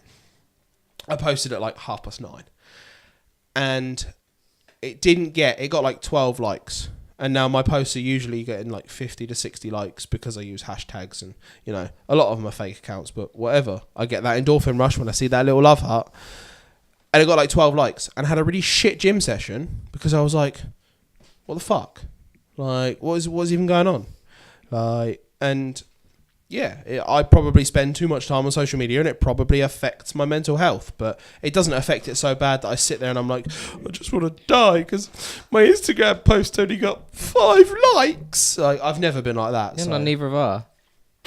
I posted at like 9:30, and it got like 12 likes. And now my posts are usually getting like 50 to 60 likes because I use hashtags, and, you know, a lot of them are fake accounts, but whatever. I get that endorphin rush when I see that little love heart. And it got like 12 likes, and I had a really shit gym session because I was like, what the fuck? Like, what's even going on? Like, and yeah, I probably spend too much time on social media, and it probably affects my mental health, but it doesn't affect it so bad that I sit there and I'm like, I just want to die because my Instagram post only got 5 likes. Like, I've never been like that. Yeah, so. no, neither have I.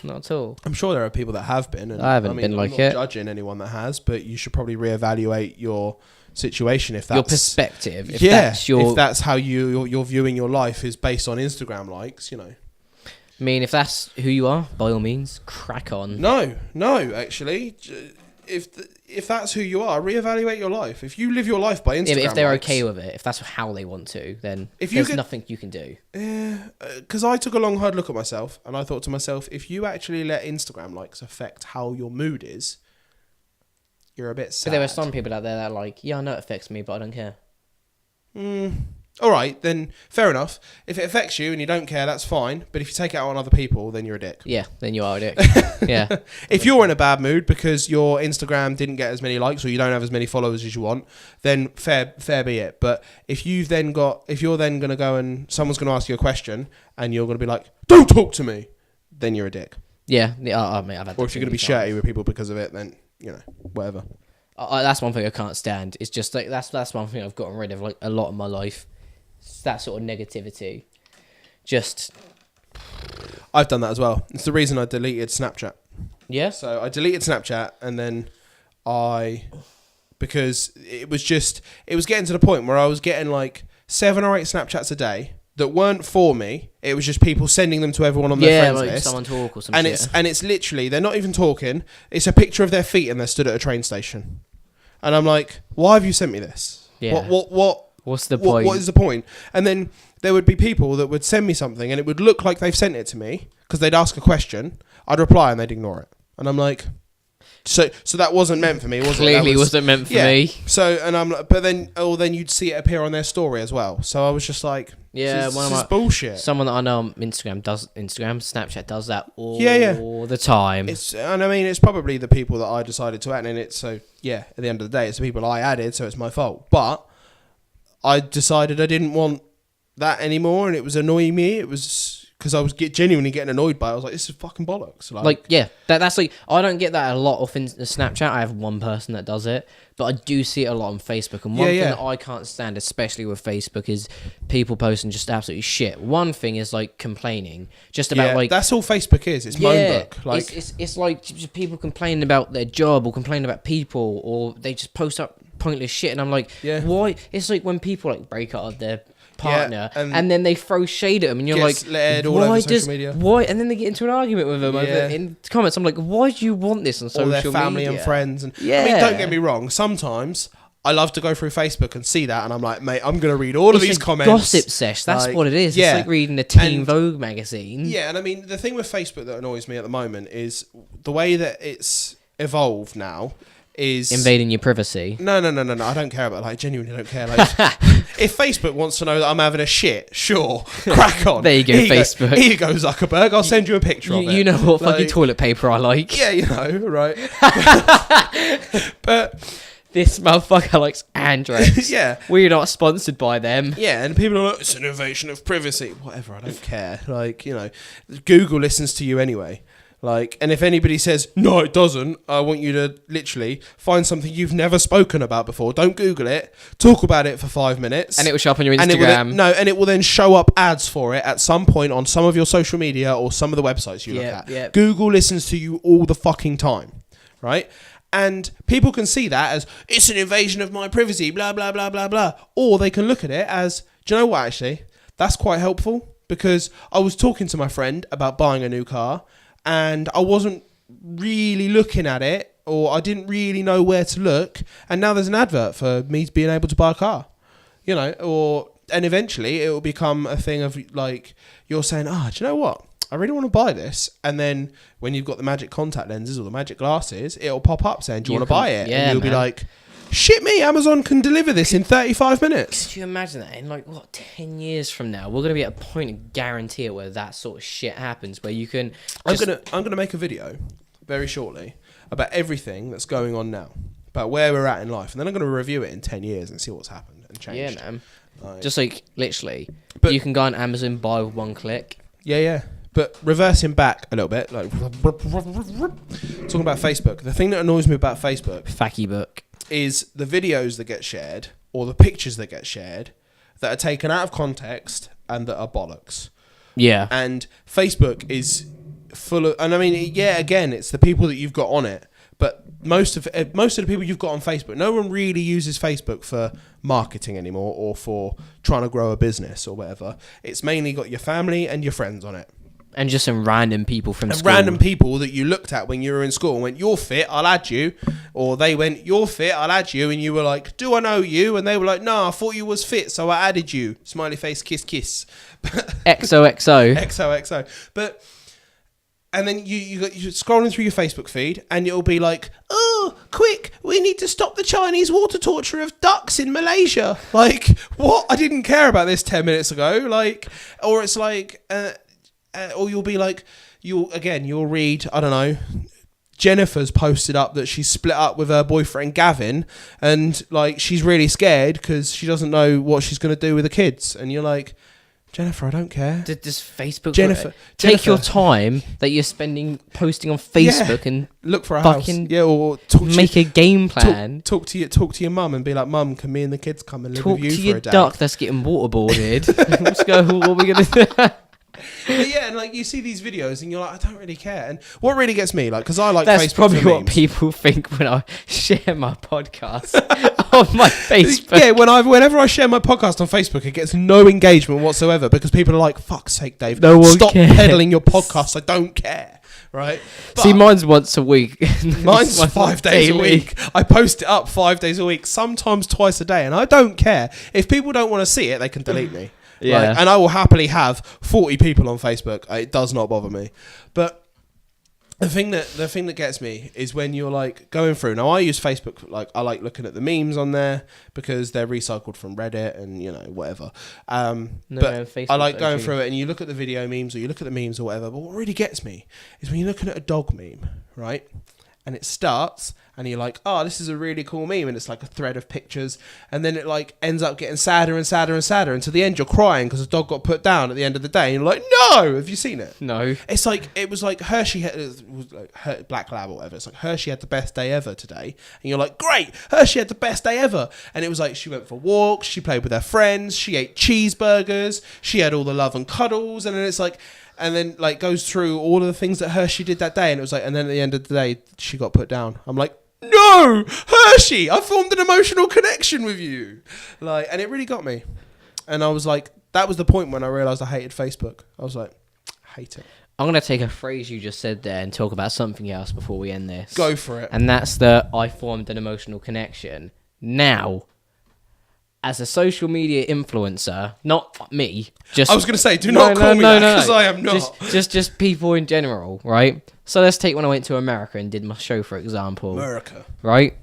Not at all. I'm sure there are people that have been. And I haven't been like I'm not judging anyone that has, but you should probably reevaluate your situation if that's your perspective. If that's how you're viewing your life is based on Instagram likes, you know. I mean, if that's who you are, by all means, crack on. No, actually, if that's who you are, reevaluate your life. If you live your life by Instagram, yeah, but if they're likes, okay with it, if that's how they want to, then there's nothing you can do. Yeah, because I took a long, hard look at myself, and I thought to myself, if you actually let Instagram likes affect how your mood is, you're a bit sad. But there are some people out there that are like, yeah, I know it affects me, but I don't care. all right, then fair enough. If it affects you and you don't care, that's fine. But if you take it out on other people, then you're a dick. Yeah, then you are a dick. Yeah. If you're in a bad mood because your Instagram didn't get as many likes or you don't have as many followers as you want, then fair be it. But if you're then going to go and someone's going to ask you a question and you're going to be like, don't talk to me, then you're a dick. Yeah. Mate, I've had. Or if you're going to be shirty with people because of it, then, whatever. That's one thing I can't stand. It's just like that's one thing I've gotten rid of like a lot of my life. It's that sort of negativity. Just I've done that as well. It's the reason I deleted Snapchat. Yeah. So I deleted Snapchat and then because it was getting to the point where I was getting like 7 or 8 Snapchats a day that weren't for me. It was just people sending them to everyone on their friends like list. Someone talk or some and shit. it's literally, they're not even talking. It's a picture of their feet and they're stood at a train station. And I'm like, why have you sent me this? Yeah. What's the point? What is the point? And then there would be people that would send me something and it would look like they've sent it to me because they'd ask a question. I'd reply and they'd ignore it. And I'm like, so that wasn't meant for me. Clearly wasn't meant for me. So, and I'm like, but then you'd see it appear on their story as well. So I was just like, this is bullshit. Someone that I know on Snapchat does that all the time. And I mean, it's probably the people that I decided to add in it. So yeah, at the end of the day, it's the people I added. So it's my fault. But I decided I didn't want that anymore, and it was annoying me. It was because I was genuinely getting annoyed by it. I was like, this is fucking bollocks. That's like, I don't get that a lot off in Snapchat. I have one person that does it, but I do see it a lot on Facebook. And one thing that I can't stand, especially with Facebook, is people posting just absolutely shit. One thing is like complaining, just about like, that's all Facebook is. It's moanbook. Like it's like just people complaining about their job or complaining about people, or they just post up pointless shit. And I'm like, why? It's like when people like break up with their partner and then they throw shade at them and you're like, why does media? Why? And then they get into an argument with them in comments. I'm like, why do you want this on social media? Or their family and friends. And I mean, don't get me wrong, sometimes I love to go through Facebook and see that and I'm like, mate, I'm going to read all of these comments. Gossip sesh, that's what it is. It's like reading a Teen Vogue magazine. Yeah, and I mean, the thing with Facebook that annoys me at the moment is the way that it's evolved now is invading your privacy. No. I don't care about, like, genuinely don't care. Like, if Facebook wants to know that I'm having a shit, sure, crack on. There you go, Facebook. Here you go, Zuckerberg. I'll send you a picture of it. You know what fucking toilet paper I like. Yeah, you know, right. But this motherfucker likes Andrex. Yeah. We're not sponsored by them. Yeah, and people are like, it's an invasion of privacy. Whatever, I don't care. Like, you know, Google listens to you anyway. Like, and if anybody says, no, it doesn't, I want you to literally find something you've never spoken about before. Don't Google it. Talk about it for 5 minutes. And it will show up on your Instagram. And it will then show up ads for it at some point on some of your social media or some of the websites you look at. Yeah. Google listens to you all the fucking time, right? And people can see that as, it's an invasion of my privacy, blah, blah, blah, blah, blah. Or they can look at it as, do you know what, actually? That's quite helpful because I was talking to my friend about buying a new car and I wasn't really looking at it, or I didn't really know where to look, and now there's an advert for me being able to buy a car, you know, and eventually it will become a thing of like, you're saying, do you know what? I really want to buy this, and then when you've got the magic contact lenses or the magic glasses, it'll pop up saying, do you want to buy it? Yeah, and you'll be like, shit me, Amazon can deliver this in 35 minutes. Could you imagine that in 10 years from now, we're going to be at a point and guarantee it where that sort of shit happens, where you can I'm gonna make a video very shortly about everything that's going on now, about where we're at in life, and then I'm going to review it in 10 years and see what's happened and changed. Yeah, man. Just like, literally, but you can go on Amazon, buy with one click. Yeah. But reversing back a little bit, like talking about Facebook, the thing that annoys me about Facebook Facky book is the videos that get shared or the pictures that get shared that are taken out of context and that are bollocks. Yeah. And Facebook is full of, and I mean, yeah, again, it's the people that you've got on it, but most of the people you've got on Facebook, no one really uses Facebook for marketing anymore or for trying to grow a business or whatever. It's mainly got your family and your friends on it. And just some random people from school. Random people that you looked at when you were in school and went, you're fit, I'll add you. Or they went, you're fit, I'll add you. And you were like, do I know you? And they were like, no, I thought you was fit, so I added you. Smiley face, kiss, kiss. XOXO. XOXO. But, and then you're scrolling through your Facebook feed, and it'll be like, oh, quick, we need to stop the Chinese water torture of ducks in Malaysia. Like, what? I didn't care about this 10 minutes ago. Like, or it's like, or you'll be like, you'll read, I don't know, Jennifer's posted up that she's split up with her boyfriend Gavin, and like she's really scared because she doesn't know what she's going to do with the kids. And you're like, Jennifer, I don't care. Does Facebook Jennifer, your time that you're spending posting on Facebook and look for a house? Yeah, or make a game plan. Talk to your mum and be like, Mum, can me and the kids come and live with you for a day? Talk to your duck that's getting waterboarded. Let's go. What are we gonna do? But yeah, and like you see these videos and you're like, I don't really care. And what really gets me, like, because I like that's Facebook probably for what memes. people think when I share my podcast on my Facebook. Yeah, whenever I share my podcast on Facebook, it gets no engagement whatsoever because people are like, fuck's sake, Dave, stop peddling your podcast. I don't care. Right? But see, mine's once a week. Mine's 5 days a week. I post it up 5 days a week, sometimes twice a day, and I don't care. If people don't want to see it, they can delete me. Yeah. Like, and I will happily have 40 people on Facebook. It does not bother me. But the thing that gets me is when you're like going through. Now I use Facebook, like I like looking at the memes on there because they're recycled from Reddit and whatever. But I like going through it and you look at the video memes or you look at the memes or whatever. But what really gets me is when you're looking at a dog meme, right? And it starts and you're like, oh, this is a really cool meme, and it's like a thread of pictures, and then it like ends up getting sadder and sadder and sadder, and to the end you're crying because the dog got put down at the end of the day, and you're like, no, have you seen it? No. It's like, it was like Hershey was like Black Lab or whatever. It's like Hershey had the best day ever today, and you're like, great, Hershey had the best day ever, and it was like she went for walks, she played with her friends, she ate cheeseburgers, she had all the love and cuddles, and then it's like. And then like goes through all of the things that Hershey did that day, and it was like, and then at the end of the day, she got put down. I'm like, no, Hershey, I formed an emotional connection with you, like, and it really got me. And I was like, that was the point when I realised I hated Facebook. I was like, I hate it. I'm gonna take a phrase you just said there and talk about something else before we end this. Go for it. And that's the I formed an emotional connection. Now, as a social media influencer, not me, just... I was going to say, do not call me that, because I am not. Just people in general, right? So let's take when I went to America and did my show, for example. America. Right?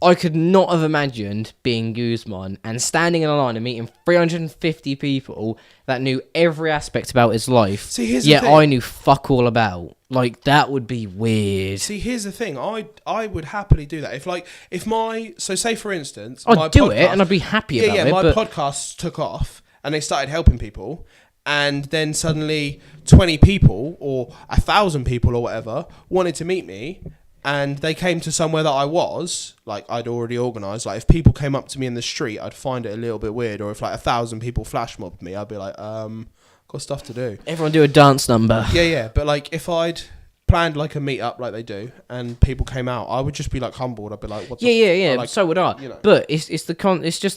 I could not have imagined being Guzman and standing in a line and meeting 350 people that knew every aspect about his life. See, here's the thing. I knew fuck all about. Like, that would be weird. See, here's the thing. I would happily do that. So say for instance, I'd do it and I'd be happy about it. Yeah, my podcast took off and they started helping people, and then suddenly 20 people or 1,000 people or whatever wanted to meet me. And they came to somewhere that I was, like, I'd already organised. Like, if people came up to me in the street, I'd find it a little bit weird. Or if, like, 1,000 people flash mobbed me, I'd be like, got stuff to do. Everyone do a dance number. Yeah. But, like, if I'd planned, like, a meet-up like they do, and people came out, I would just be, like, humbled. I'd be like, what the... Yeah. Like, so would I. But it's just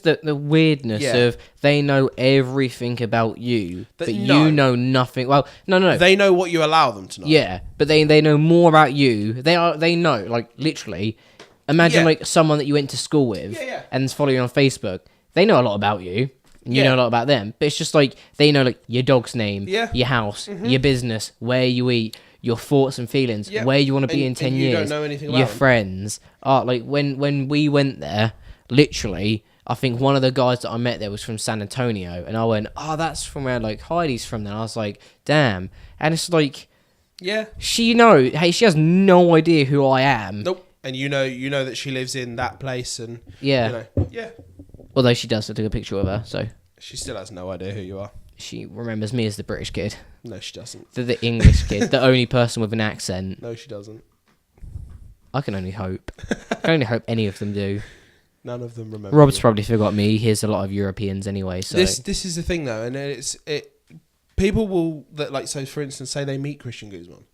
the weirdness of they know everything about you, but you know nothing. Well, no. They know what you allow them to know. Yeah, but they know more about you. They know, like, literally. Imagine like someone that you went to school with and is following you on Facebook. They know a lot about you. And you know a lot about them. But it's just like they know, like, your dog's name, your house, your business, where you eat, your thoughts and feelings, where you want to be in 10 years. You don't know anything about your friends. Like when we went there, literally, I think one of the guys that I met there was from San Antonio, and I went, oh, that's from where, like, Heidi's from. Then I was like, damn. And it's like, she has no idea who I am. Nope. And you know that she lives in that place, and Although she does, I took a picture of her, so she still has no idea who you are. She remembers me as the British kid. No, she doesn't. The English kid, the only person with an accent. No, she doesn't. I can only hope. I can only hope any of them do. None of them remember. Rob's probably forgot me. He hears a lot of Europeans anyway. So this is the thing though, and people will so for instance, say they meet Christian Guzman,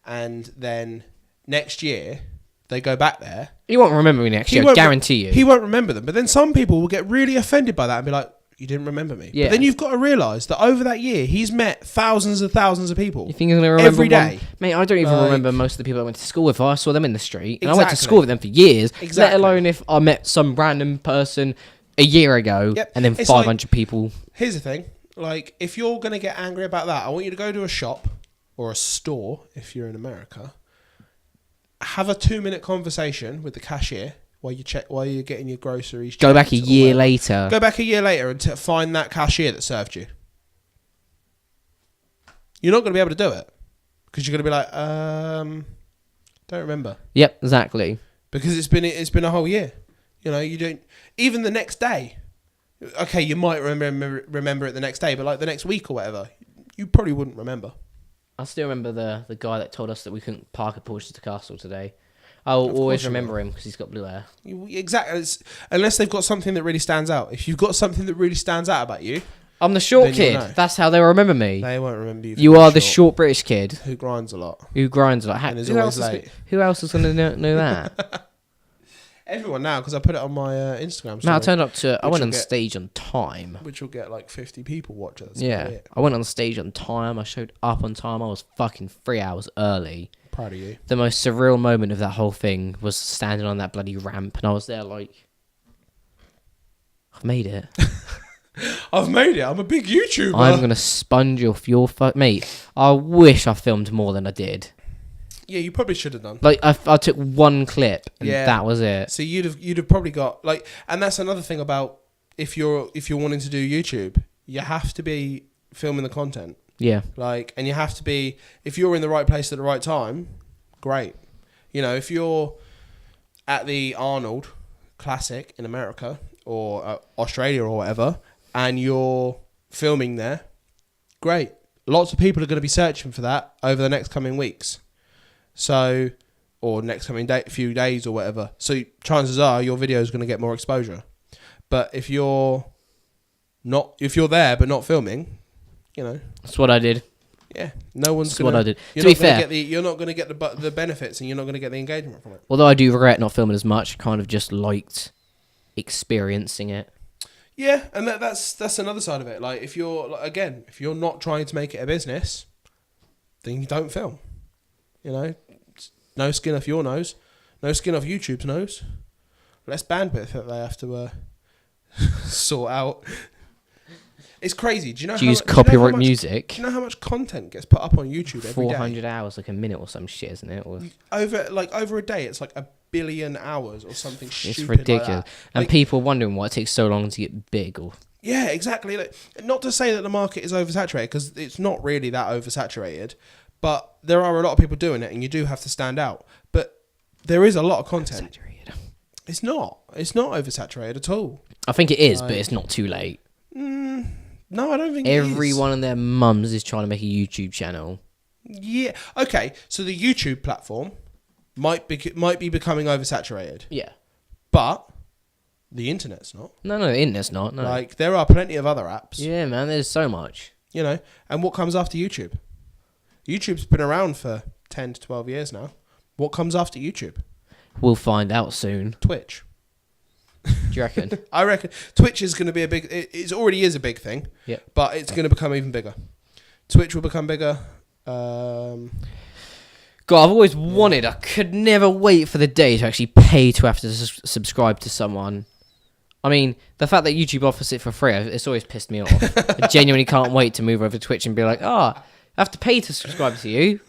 and then next year they go back there. He won't remember me next year. I guarantee you. He won't remember them. But then some people will get really offended by that and be like, you didn't remember me. Yeah. But then you've got to realise that over that year, he's met thousands and thousands of people. You think he's going to remember every day? Mate, I don't even remember most of the people I went to school with. I saw them in the street. And I went to school with them for years. Exactly. Let alone if I met some random person a year ago and then 500 people. Here's the thing. Like, if you're going to get angry about that, I want you to go to a shop or a store if you're in America, have a 2-minute conversation with the cashier while you're getting your groceries. Go back a year later. Go back a year later and find that cashier that served you. You're not going to be able to do it because you're going to be like, don't remember. Yep, exactly. Because it's been a whole year. You know, you don't even the next day. Okay, you might remember it the next day, but like the next week or whatever, you probably wouldn't remember. I still remember the guy that told us that we couldn't park at Porchester Castle today. I'll always remember him because he's got blue hair. Exactly. Unless they've got something that really stands out. If you've got something that really stands out about you, I'm the short kid. That's how they'll remember me. They won't remember you. You are the short British kid who grinds a lot. Who grinds a lot. And is always late. Who else is going to know that? Everyone now, because I put it on my Instagram story. Man, I turned up to... I went on stage on time. Which will get like 50 people watching. Yeah. I went on stage on time. I showed up on time. I was fucking 3 hours early. Proud of you. The most surreal moment of that whole thing was standing on that bloody ramp, and I was there like... I've made it. I've made it. I'm a big YouTuber. I'm going to sponge off your... Mate, I wish I filmed more than I did. Yeah, you probably should have done. Like I took one clip and that was it. So you'd have probably got like, and that's another thing about if you're wanting to do YouTube, you have to be filming the content. Yeah. Like, and you have to be, if you're in the right place at the right time, great. You know, if you're at the Arnold Classic in America or Australia or whatever, and you're filming there, great. Lots of people are going to be searching for that over the next coming weeks. So, or next coming few days or whatever. So chances are your video is going to get more exposure. But if you're there but not filming, you know. That's what I did. Yeah, no one's That's gonna. what I did. To be fair, you're not going to get the benefits, and you're not going to get the engagement from it. Although I do regret not filming as much, I kind of just liked experiencing it. Yeah, and that's another side of it. Like if you're not trying to make it a business, then you don't film. You know, no skin off your nose, no skin off YouTube's nose. Less bandwidth that they have to sort out. It's crazy. Do you know? Use copyright music. Do you know how much content gets put up on YouTube every day? 400 hours, like a minute or some shit, isn't it? Or Over a day, it's like 1 billion hours or something stupid. It's ridiculous, like that. And people wondering why it takes so long to get big. Or yeah, exactly. Like, not to say that the market is oversaturated, because it's not really that oversaturated. But there are a lot of people doing it, and you do have to stand out. But there is a lot of content. It's not. It's not oversaturated at all. I think it is, but it's not too late. No, I don't think Every one of their mums is trying to make a YouTube channel. Yeah. Okay. So the YouTube platform might be becoming oversaturated. Yeah. But the internet's not. No, the internet's not. No. Like, there are plenty of other apps. Yeah, man. There's so much. You know, and what comes after YouTube? YouTube's been around for 10 to 12 years now. What comes after YouTube? We'll find out soon. Twitch. Do you reckon? I reckon Twitch is going to be a big... It already is a big thing. Yeah. But it's going to become even bigger. Twitch will become bigger. God, I've always wanted... I could never wait for the day to actually pay to have to subscribe to someone. I mean, the fact that YouTube offers it for free, it's always pissed me off. I genuinely can't wait to move over to Twitch and be like, I have to pay to subscribe to you.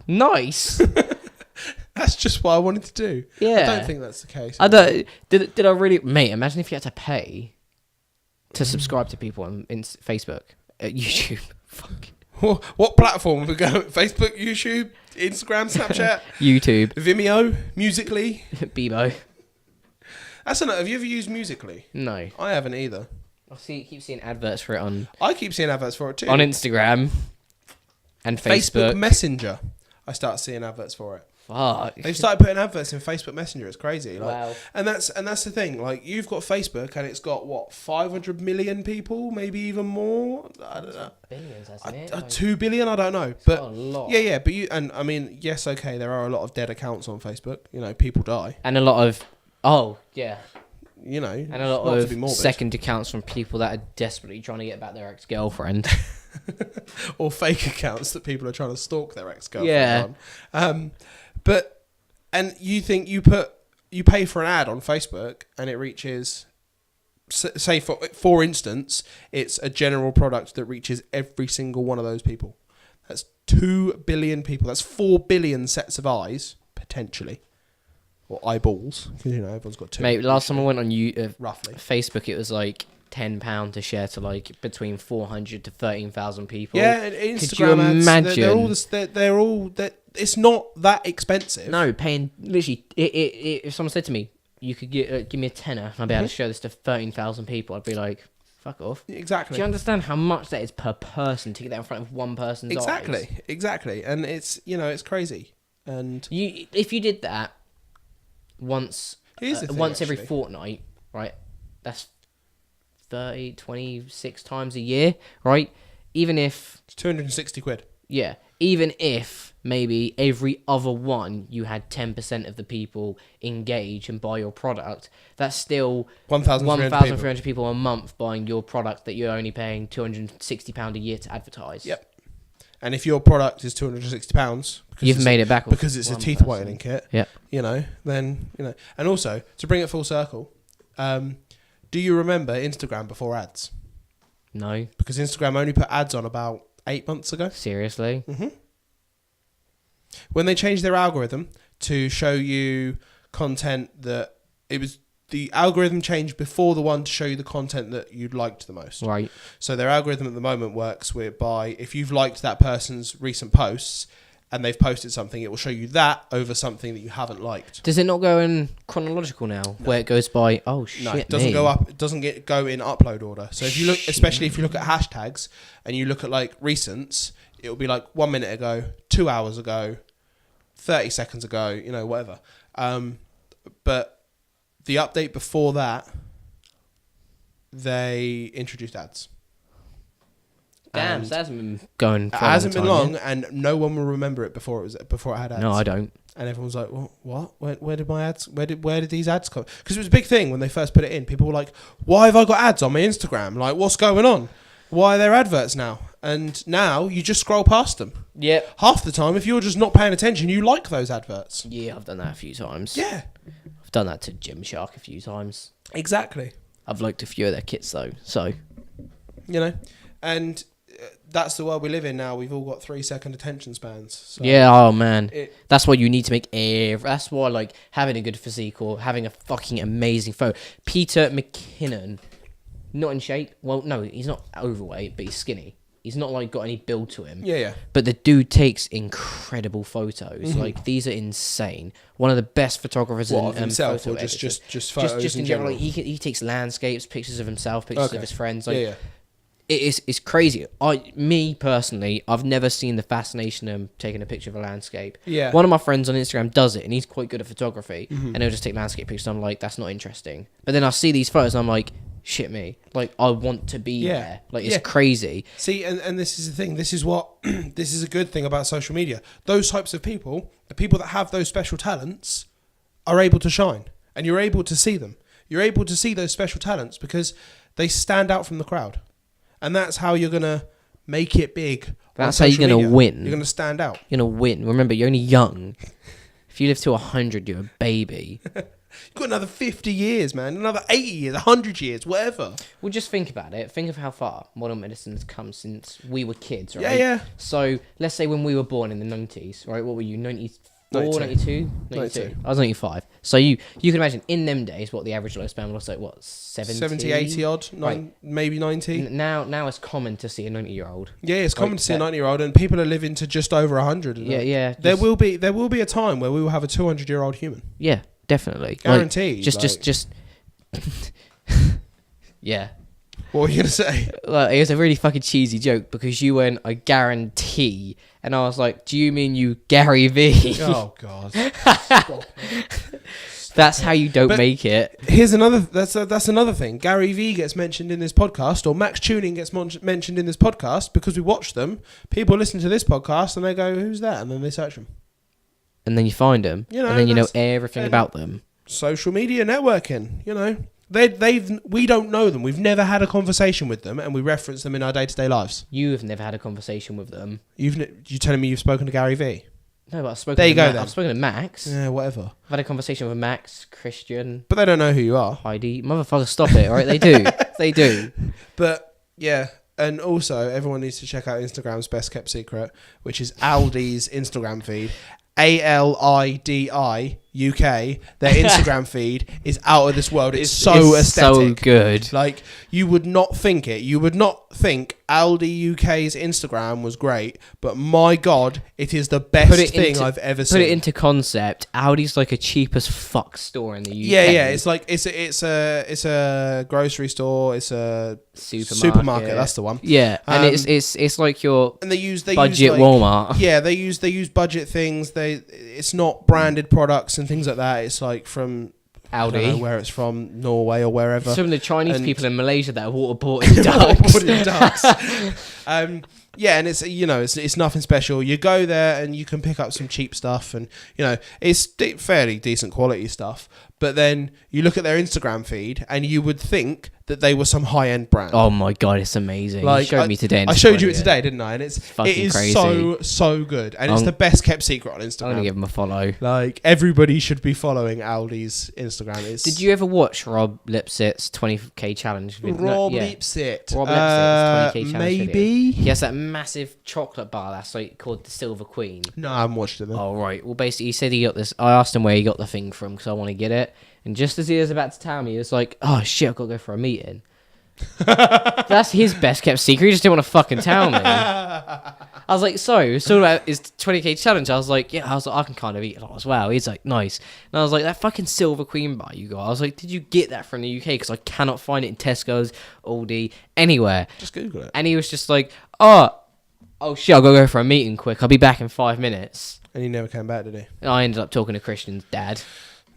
Nice. That's just what I wanted to do. Yeah. I don't think that's the case. I don't. Did I really... Mate, imagine if you had to pay to subscribe to people on Facebook. YouTube. Fuck. What platform are we going? Facebook, YouTube, Instagram, Snapchat? YouTube. Vimeo, Musical.ly? Bebo. Have you ever used Musical.ly? No. I haven't either. Keep seeing adverts for it on... I keep seeing adverts for it too. On Instagram and Facebook. Messenger. I start seeing adverts for it. Fuck. They've started putting adverts in Facebook Messenger. It's crazy. Like, wow. And that's the thing. Like, you've got Facebook, and it's got what, 500 million people, maybe even more. I don't know. Billions, hasn't it? 2 billion. I don't know. But a lot. Yeah. But I mean, yes, okay. There are a lot of dead accounts on Facebook. You know, people die. And a lot of... Oh, yeah. You know, and a lot of second accounts from people that are desperately trying to get back their ex-girlfriend. Or fake accounts that people are trying to stalk their ex-girlfriend on. But, and you think you pay for an ad on Facebook and it reaches, say for instance, it's a general product that reaches every single one of those people. That's 2 billion people. That's 4 billion sets of eyes, potentially. Or eyeballs. Because, everyone's got two. Mate, last time I went on roughly. Facebook, it was like £10 to share to like between 400 to 13,000 people. Yeah, and Instagram Could you imagine? They're all it's not that expensive. No, paying literally. If someone said to me, "You could give me a tenner, and I'd be able to show this to 13,000 people," I'd be like, "Fuck off." Exactly. Do you understand how much that is per person to get that in front of one person's eyes? Exactly. And it's it's crazy. And if you did that once every fortnight, right? That's 26 times a year, right? Even if it's 260 quid. Yeah. Even if maybe every other one you had 10% of the people engage and buy your product, that's still 1,300 people a month buying your product that you're only paying £260 a year to advertise. Yep. And if your product is £260, you've made it back because it's a teeth whitening kit. Yep. Then and also to bring it full circle, do you remember Instagram before ads? No. Because Instagram only put ads on about 8 months ago. Seriously? Mm-hmm. When they changed their algorithm to show you content the algorithm changed before the one to show you the content that you'd liked the most. Right. So their algorithm at the moment works by if you've liked that person's recent posts and they've posted something, it will show you that over something that you haven't liked. Does it not go in chronological now, where it goes by? Oh shit! No, it doesn't go up. It doesn't go in upload order. So if you look, especially if you look at hashtags and you look at like recents, it will be like 1 minute ago, 2 hours ago, 30 seconds ago, whatever. But the update before that, they introduced ads. Damn, so that hasn't been going. For it hasn't been long, yet. and no one will remember it before it had ads. No, I don't. And everyone's like, "What? Where did my ads? Where did these ads come?" Because it was a big thing when they first put it in. People were like, "Why have I got ads on my Instagram? Like, what's going on? Why are there adverts now?" And now you just scroll past them. Yeah. Half the time, if you're just not paying attention, you like those adverts. Yeah, I've done that a few times. Yeah. I've done that to Gymshark a few times. Exactly. I've liked a few of their kits though, so and. That's the world we live in now. We've all got 3-second attention spans. So yeah, oh man. That's why you need to make that's why like having a good physique or having a fucking amazing photo. Peter McKinnon, not in shape. Well, no, he's not overweight, but he's skinny. He's not like got any build to him. Yeah. But the dude takes incredible photos. Mm-hmm. Like these are insane. One of the best photographers of himself, or just photos just in general. Like, he takes landscapes, pictures of himself, pictures of his friends. Like, yeah. It's crazy. Me personally, I've never seen the fascination of taking a picture of a landscape. Yeah. One of my friends on Instagram does it, and he's quite good at photography. Mm-hmm. And he'll just take landscape pictures. And I'm like, that's not interesting. But then I see these photos, and I'm like, shit me. Like, I want to be there. Like, it's crazy. See, and this is the thing. This is what this is a good thing about social media. Those types of people, the people that have those special talents, are able to shine, and you're able to see them. You're able to see those special talents because they stand out from the crowd. And that's how you're going to make it big. That's how you're going to win. You're going to stand out. You're going to win. Remember, you're only young. If you live to 100, you're a baby. You've got another 50 years, man. Another 80 years, 100 years, whatever. Well, just think about it. Think of how far modern medicine has come since we were kids, right? Yeah. So, let's say when we were born in the 90s, right? What were you, 94, 92? 92? I was 95. So, you can imagine, in them days, what the average lifespan was like, what, 70? 80 odd, right. Maybe 90. Now it's common to see a 90-year-old. Yeah, it's common to see a 90-year-old, and people are living to just over 100. Yeah. There will be a time where we will have a 200-year-old human. Yeah, definitely. Guaranteed. Just yeah. What were you going to say? Like, it was a really fucking cheesy joke because you went, I guarantee. And I was like, do you mean you Gary V? Oh, God. That's how you don't make it. Here's another. That's another thing. Gary V gets mentioned in this podcast, or Max Tuning gets mentioned in this podcast because we watch them. People listen to this podcast and they go, "Who's that?" And then they search them. And then you find them, and then you know everything about them. Social media networking. We don't know them. We've never had a conversation with them, and we reference them in our day-to-day lives. You have never had a conversation with them. You telling me you've spoken to Gary V? No, but I've spoken. There you go. Then I've spoken to Max. Yeah, whatever. I've had a conversation with Max, Christian, but they don't know who you are. Heidi. Motherfucker, stop it! All right, they do. They do. But yeah, And also, everyone needs to check out Instagram's best kept secret, which is Aldi's Instagram feed. ALIDI UK. Their Instagram feed is out of this world. It's so aesthetic. So good. Like, you would not think it. You would not think Aldi UK's Instagram was great, but my God, it is the best thing I've ever seen. Put it into concept. Aldi's like a cheap as fuck store in the UK. Yeah. It's like it's a grocery store. It's a supermarket. That's the one. Yeah, and it's like your and they use budget like, Walmart. Yeah, they use budget things. It's not branded products and things like that. It's like from Aldi. I don't know where it's from, Norway or wherever. Some of the Chinese people in Malaysia that are waterboarding ducks. Yeah, and it's it's nothing special. You go there and you can pick up some cheap stuff, and it's fairly decent quality stuff. But then you look at their Instagram feed, and you would think that they were some high-end brand. Oh my God, it's amazing! Like, you showed me today. I showed you it today, didn't I? And it is crazy. so good, and it's the best kept secret on Instagram. I'm gonna give them a follow. Like, everybody should be following Aldi's Instagram. Did you ever watch Rob Lipsit's 20k challenge video? Rob Lipsit, 20k challenge maybe video. He has that massive chocolate bar that's like called the Silver Queen. No, I haven't watched it then. Oh right. Well, basically, he said he got this. I asked him where he got the thing from because I want to get it. And just as he was about to tell me, he was like, "Oh shit, I've got to go for a meeting." That's his best kept secret. He just didn't want to fucking tell me. I was like, "So it's all about his 20k challenge." I was like, "Yeah." I was like, "I can kind of eat a lot as well." He's like, "Nice." And I was like, "That fucking Silver Queen bar you got." I was like, "Did you get that from the UK? Because I cannot find it in Tesco's, Aldi, anywhere." Just Google it. And he was just like, "Oh shit, I'll go for a meeting quick. I'll be back in 5 minutes." And he never came back, did he? And I ended up talking to Christian's dad.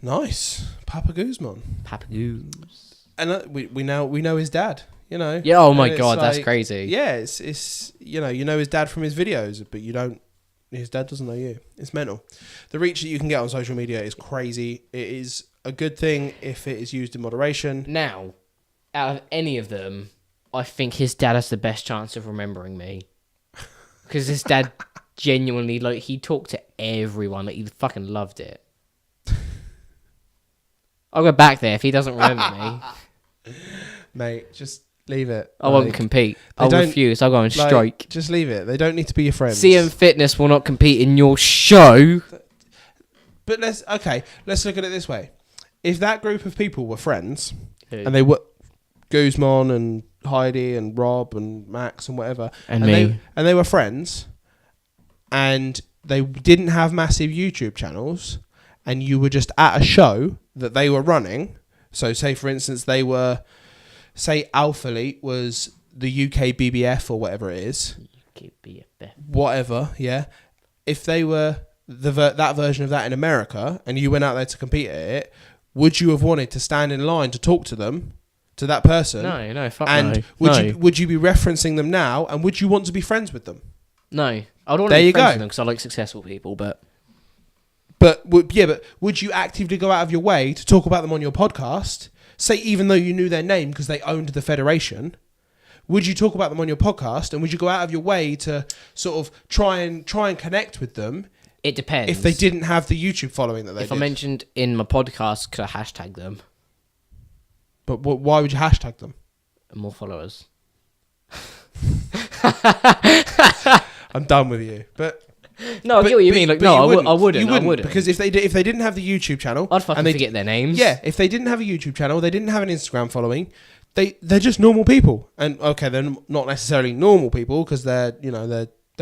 Nice, Papa Guzman. Papa Goose. And we know his dad. Yeah. Oh my God, that's crazy. Yeah, it's you know his dad from his videos, but you don't. His dad doesn't know you. It's mental. The reach that you can get on social media is crazy. It is a good thing if it is used in moderation. Now, out of any of them, I think his dad has the best chance of remembering me. Because his dad genuinely, like, he talked to everyone. Like, he fucking loved it. I'll go back there if he doesn't remember me. Mate, just leave it. I won't compete. I'll refuse. I'll go on strike. Just leave it. They don't need to be your friends. CM Fitness will not compete in your show. But let's look at it this way. If that group of people were friends, Who? and they were Guzman and Heidi and Rob and Max and whatever, and me, and they were friends, and they didn't have massive YouTube channels, and you were just at a show that they were running. So say, for instance, Alpha Elite was the UK BBF or whatever it is. UK BBF. Whatever, yeah. If they were that version of that in America, and you went out there to compete at it, would you have wanted to stand in line to talk to them, to that person? No, fuck and no. would you be referencing them now, and would you want to be friends with them? No. I don't want to be friends with them because I like successful people, But would you actively go out of your way to talk about them on your podcast? Say, even though you knew their name because they owned the federation, would you talk about them on your podcast, and would you go out of your way to sort of try and connect with them? It depends. If they didn't have the YouTube following that they did. If I mentioned in my podcast, could I hashtag them? But why would you hashtag them? More followers. I'm done with you. But no, I get what you mean. Like, no, I wouldn't. Because if they didn't have the YouTube channel, I'd fucking forget their names. Yeah, if they didn't have a YouTube channel, they didn't have an Instagram following. They're just normal people, and okay, they're not necessarily normal people because they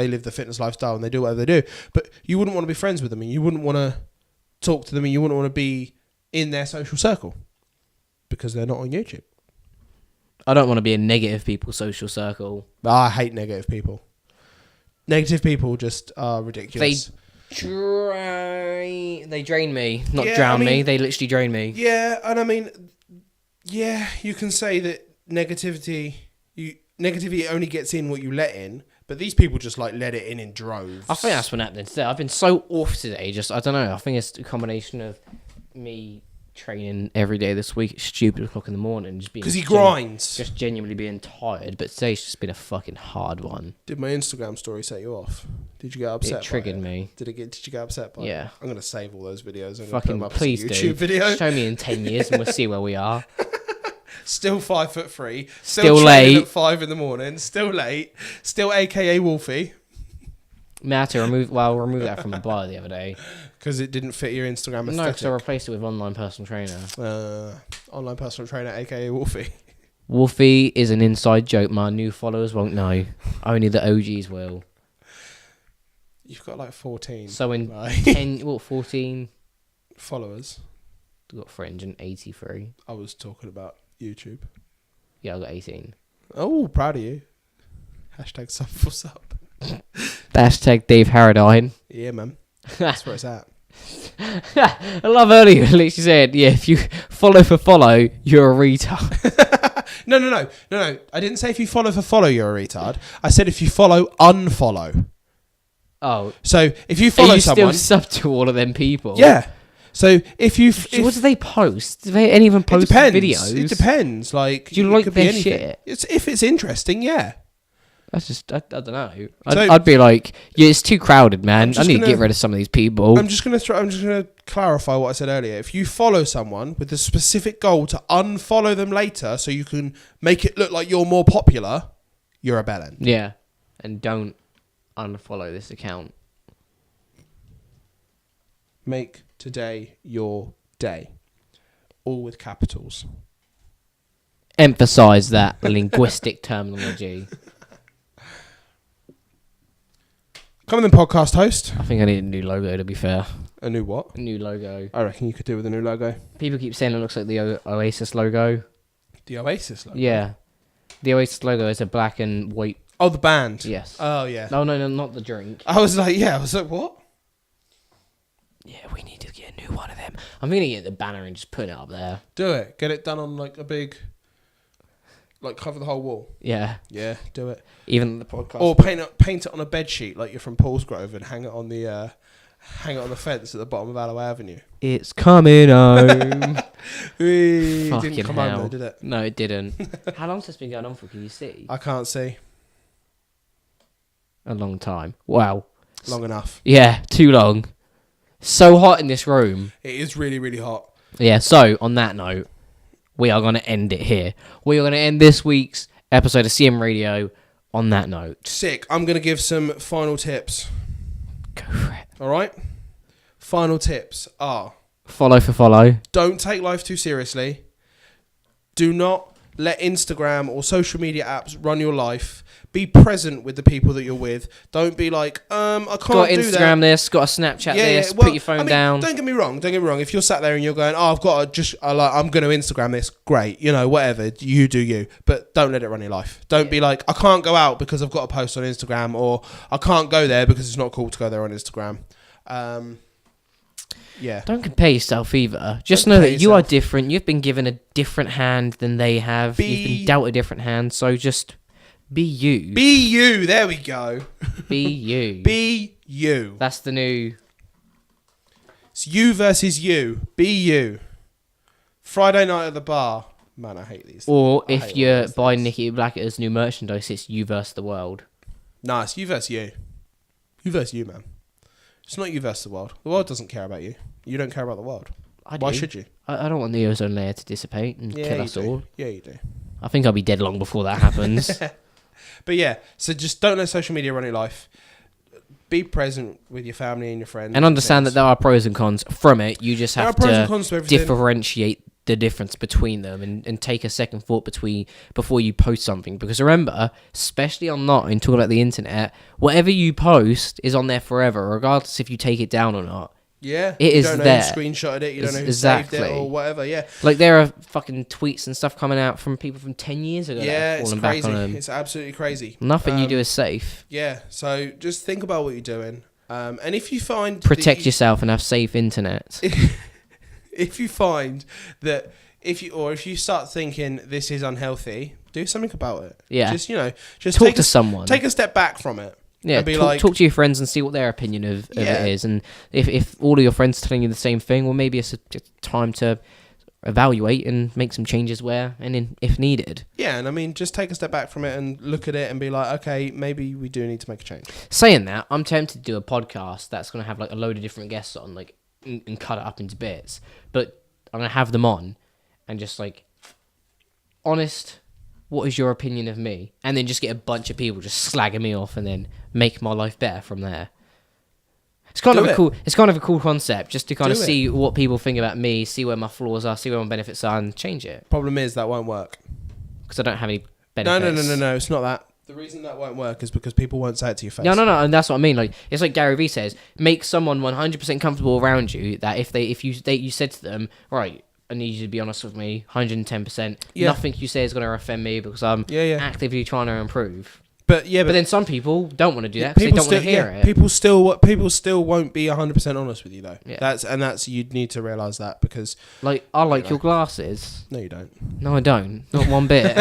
live the fitness lifestyle and they do whatever they do. But you wouldn't want to be friends with them, and you wouldn't want to talk to them, and you wouldn't want to be in their social circle because they're not on YouTube. I don't want to be in negative people's social circle. I hate negative people. Negative people just are ridiculous. They drain me, not drown me. They literally drain me. Yeah, and I mean, yeah, you can say that negativity only gets in what you let in, but these people just like let it in droves. I think that's what happened today. I've been so off today. Just I don't know. I think it's a combination of me training every day this week at stupid o'clock in the morning, just being because he grinds, just genuinely being tired. But today's just been a fucking hard one. Did my Instagram story set you off? Did you get upset? It triggered me. Did you get upset by it? I'm gonna save all those videos. Fucking please YouTube do. video. Show me in 10 years and we'll see where we are. Still 5'3", Still training late. at 5 in the morning, still late, still AKA Wolfie. Matter remove that from the bio the other day. Because it didn't fit your Instagram aesthetic. No, because I replaced it with online personal trainer. Online personal trainer, AKA Wolfie. Wolfie is an inside joke. My new followers won't know. Only the OGs will. You've got like 14. So in like, 14 followers. I've got 383. I was talking about YouTube. Yeah, I got 18. Oh, proud of you. Hashtag sub for sub. Hashtag Dave Harradine. Yeah, man. That's where it's at. I love earlier, literally said, yeah, if you follow for follow, you're a retard. No. I didn't say if you follow for follow, you're a retard. I said if you follow, unfollow. Oh. So if you follow someone. Still sub to all of them people? Yeah. So if you. What do they post? Do they any even post videos? It depends. Like, do you like their shit? If it's interesting, yeah. That's just, I don't know. I'd be like, yeah, it's too crowded, man. I need to get rid of some of these people. I'm just gonna clarify what I said earlier. If you follow someone with the specific goal to unfollow them later, so you can make it look like you're more popular, you're a bellend. Yeah, and don't unfollow this account. Make today your day, all with capitals. Emphasize that linguistic terminology. Come on then, podcast host. I think I need a new logo, to be fair. A new what? A new logo. I reckon you could do with a new logo. People keep saying it looks like the Oasis logo. The Oasis logo? Yeah. The Oasis logo is a black and white. Oh, the band? Yes. Oh, yeah. No, not the drink. I was like, what? Yeah, we need to get a new one of them. I'm going to get the banner and just put it up there. Do it. Get it done on like a big... Like cover the whole wall. Yeah. Yeah, do it. Even the podcast. Or paint it on a bed sheet like you're from Paulsgrove and hang it on the fence at the bottom of Alloway Avenue. It's coming home. It didn't come home though, did it? No, it didn't. How long's this been going on for? Can you see? I can't see. A long time. Wow. Long enough. Yeah, too long. So hot in this room. It is really, really hot. Yeah, so on that note, we are going to end it here. We are going to end this week's episode of CMRadio on that note. Sick. I'm going to give some final tips. Go for it. All right? Final tips are... Follow for follow. Don't take life too seriously. Do not let Instagram or social media apps run your life. Be present with the people that you're with. Don't be like, I can't do that. Got Instagram this, got a Snapchat this, put your phone down. Don't get me wrong. If you're sat there and you're going, I've got to I'm going to Instagram this, great. Whatever. You do you. But don't let it run your life. Don't be like, I can't go out because I've got to post on Instagram, or I can't go there because it's not cool to go there on Instagram. Yeah. Don't compare yourself either. Just know that you are different. You've been given a different hand than they have. You've been dealt a different hand. So just be you. Be you. There we go. Be you. Be you. That's the new... It's you versus you. Be you. Friday night at the bar. Man, I hate these. Or if you're buying Nicky Blackett's new merchandise, it's you versus the world. Nah, it's you versus you. You versus you, man. It's not you versus the world. The world doesn't care about you. You don't care about the world. Why should you? I don't want the ozone layer to dissipate and kill us all. Yeah, you do. I think I'll be dead long before that happens. But yeah, so just don't let social media run your life. Be present with your family and your friends. And understand that there are pros and cons from it. You just have to differentiate the difference between them and take a second thought before you post something. Because remember, especially online, talking about the internet, whatever you post is on there forever, regardless if you take it down or not. Yeah, it is there. You don't know who screenshotted it, you don't know who saved it or whatever, yeah. Like there are fucking tweets and stuff coming out from people from 10 years ago. Yeah, it's crazy. Back on them. It's absolutely crazy. Nothing you do is safe. Yeah, so just think about what you're doing. And if you find... Protect yourself and have safe internet. If you find that... If you start thinking this is unhealthy, do something about it. Yeah. Just talk to someone. Take a step back from it. Yeah, talk to your friends and see what their opinion of it is. And if all of your friends are telling you the same thing, well, maybe it's a time to evaluate and make some changes if needed. Yeah, and I mean, just take a step back from it and look at it and be like, okay, maybe we do need to make a change. Saying that, I'm tempted to do a podcast that's going to have like a load of different guests on, like, and cut it up into bits. But I'm going to have them on and just like honest, what is your opinion of me? And then just get a bunch of people just slagging me off and then make my life better from there. It's kind of a cool concept, just to kind of see what people think about me, see where my flaws are, see where my benefits are, and change it. Problem is that won't work. Because I don't have any benefits. No. It's not that. The reason that won't work is because people won't say it to your face. No, and that's what I mean. Like, it's like Gary Vee says, make someone 100% comfortable around you. That if you said to them, right, I need you to be honest with me, 110%. Yeah. Nothing you say is going to offend me because I'm actively trying to improve. But then some people don't want to do that because they don't want to hear it. People still won't be 100% honest with you though. Yeah. That's you'd need to realise that because like I like your glasses. No, you don't. No, I don't. Not one bit.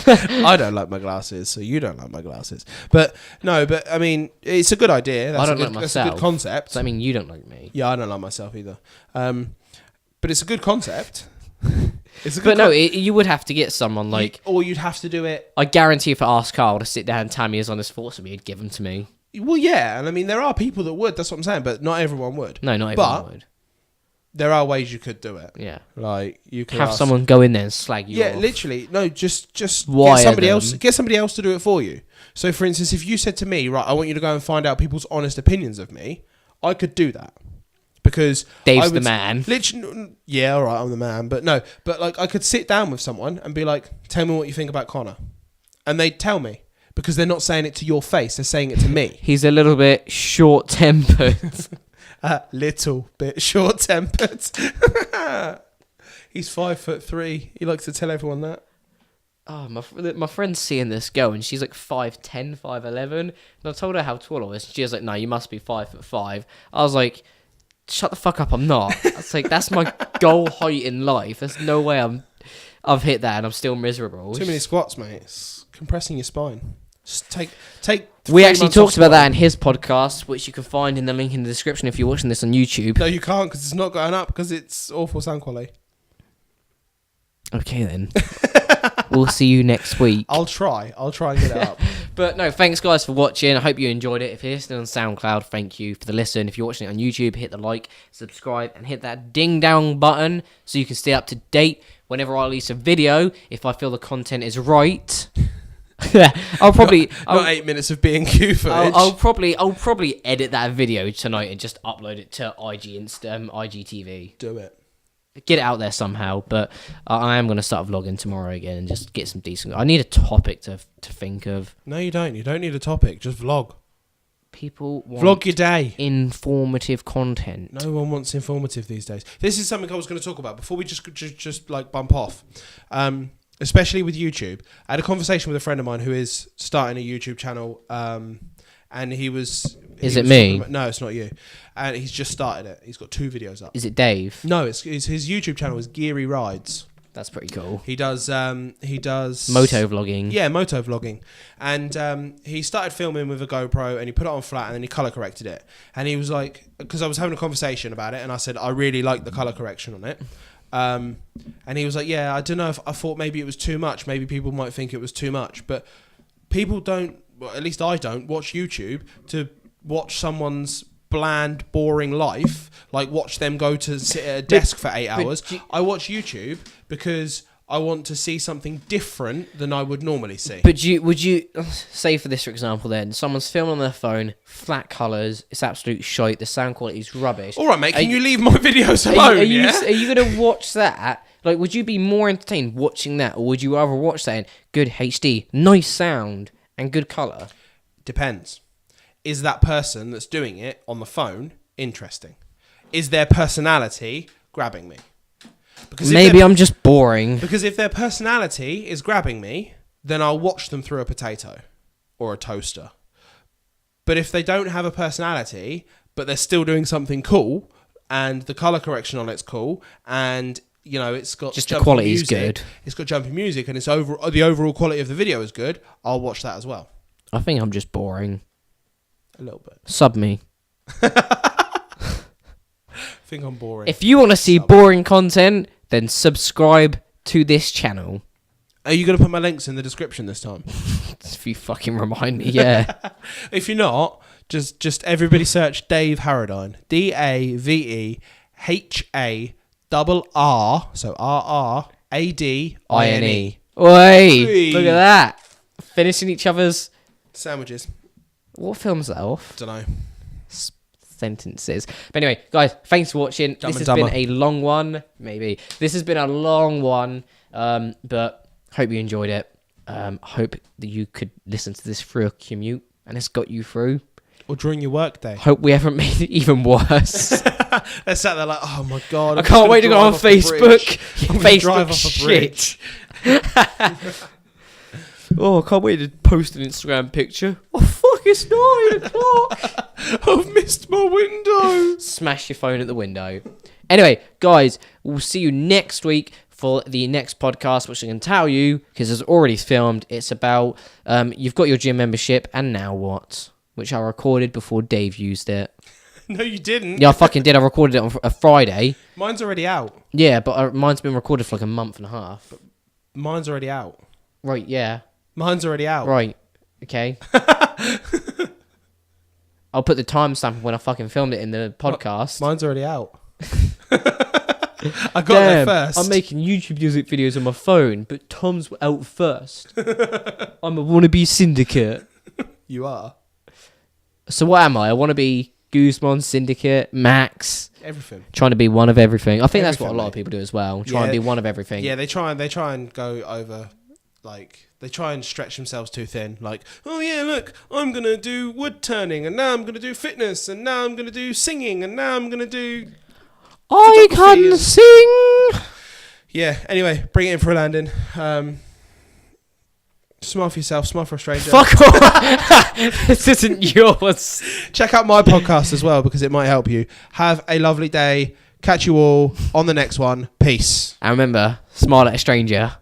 I don't like my glasses, so you don't like my glasses. But I mean, it's a good idea. I don't like myself. That's a good concept. So I mean, you don't like me. Yeah, I don't like myself either. But it's a good concept. You would have to get someone like... Or you'd have to do it... I guarantee if I asked Carl to sit down and tell me his honest thoughts of me, he'd give them to me. Well, yeah, and I mean, there are people that would, that's what I'm saying, but not everyone would. No, not everyone would. There are ways you could do it. Yeah. Like, you could have someone go in there and slag you off. Yeah, literally. No, just get somebody else to do it for you. So, for instance, if you said to me, right, I want you to go and find out people's honest opinions of me, I could do that. Because Dave's the man. Literally, yeah, all right, I'm the man. But like I could sit down with someone and be like, tell me what you think about Connor. And they'd tell me. Because they're not saying it to your face, they're saying it to me. He's a little bit short-tempered. A little bit short-tempered. He's 5'3". He likes to tell everyone that. Oh, my friend's seeing this girl and she's like 5'10", 5'11". And I told her how tall I was. And she was like, no, you must be 5'5". I was like... Shut the fuck up, I'm not. It's like, that's my goal height in life. There's no way I've hit that and I'm still miserable. Too many squats, mate. It's compressing your spine. Just take. We actually talked about that in his podcast, which you can find in the link in the description if you're watching this on YouTube. No, you can't because it's not going up because it's awful sound quality. Okay, then. We'll see you next week. I'll try and get it up. But no, thanks guys for watching. I hope you enjoyed it. If you're listening on SoundCloud, thank you for the listen. If you're watching it on YouTube, hit the like, subscribe, and hit that ding dong button so you can stay up to date whenever I release a video. If I feel the content is right, I'll probably not 8 minutes of B&Q footage. I'll probably edit that video tonight and just upload it to IGTV. Do it. Get it out there somehow, but I am going to start vlogging tomorrow again and just get some decent... I need a topic to think of. No, you don't. You don't need a topic. Just vlog. People want... Vlog your day. Informative content. No one wants informative these days. This is something I was going to talk about before we just like bump off. Especially with YouTube. I had a conversation with a friend of mine who is starting a YouTube channel, and he was... Is it me? No, it's not you. And he's just started it. He's got 2 videos up. Is it Dave? No, it's his YouTube channel is Geary Rides. That's pretty cool. He does moto vlogging. Yeah, moto vlogging. And he started filming with a GoPro and he put it on flat and then he color corrected it. And he was like, because I was having a conversation about it and I said, I really like the color correction on it. And he was like, yeah, I don't know if I thought maybe it was too much. Maybe people might think it was too much, but people don't, well, at least I don't watch YouTube to watch someone's bland, boring life, like watch them go to sit at a desk for 8 hours. I watch YouTube because I want to see something different than I would normally see. But would you say for this, for example, then someone's filming on their phone, flat colours, it's absolute shite, the sound quality is rubbish. All right, mate, can you leave my videos alone? Are you going to watch that? Like, would you be more entertained watching that, or would you rather watch that in good HD, nice sound, and good colour? Depends. Is that person that's doing it on the phone interesting? Is their personality grabbing me? Because maybe I'm just boring. Because if their personality is grabbing me, then I'll watch them through a potato or a toaster. But if they don't have a personality, but they're still doing something cool, and the color correction on it's cool, and you know it's got just the quality is good. It's got jumpy music, and the overall quality of the video is good. I'll watch that as well. I think I'm just boring. A little bit. Sub me. I think I'm boring. If you want to see boring content, then subscribe to this channel. Are you going to put my links in the description this time? If you fucking remind me, yeah. If you're not, just everybody search Dave Harradine. DAVEHARR, so RR, Adine. Oi, Oi. look at that. Finishing each other's... Sandwiches. What film's that off? Don't know. Sentences. But anyway, guys, thanks for watching. Dumb This and has been Dumber. a long one. Maybe. This has been a long one. But hope you enjoyed it. Hope that you could listen to this through a commute and it's got you through. Or during your work day. Hope we haven't made it even worse. They're sat there like, oh my God. I can't wait to go on Facebook. Facebook shit. Oh, I can't wait to post an Instagram picture. Oh, fuck, it's 9 o'clock. I've missed my window. Smash your phone at the window. Anyway, guys, we'll see you next week for the next podcast, which I can tell you, because it's already filmed. It's about, you've got your gym membership, and now what? Which I recorded before Dave used it. No, you didn't. Yeah, I fucking did. I recorded it on a Friday. Mine's already out. Yeah, but mine's been recorded for like a month and a half. Mine's already out. Right, yeah. Mine's already out. Right, okay. I'll put the timestamp when I fucking filmed it in the podcast. Mine's already out. I got there first. I'm making YouTube music videos on my phone, but Tom's out first. I'm a wannabe syndicate. You are. So what am I? I want to be Guzman, Syndicate, Max. Everything. Trying to be one of everything. I think that's what a Everything, lot of mate. people do as well. Try and be one of everything. Yeah, they try and go over, like, they try and stretch themselves too thin. Like, oh yeah, look, I'm going to do wood turning, and now I'm going to do fitness, and now I'm going to do singing, and now I'm going to do... I can photography. sing! Yeah, anyway, bring it in for a landing. Smile for yourself, smile for a stranger. Fuck off! This isn't yours. Check out my podcast as well, because it might help you. Have a lovely day. Catch you all on the next one. Peace. And remember, smile at a stranger.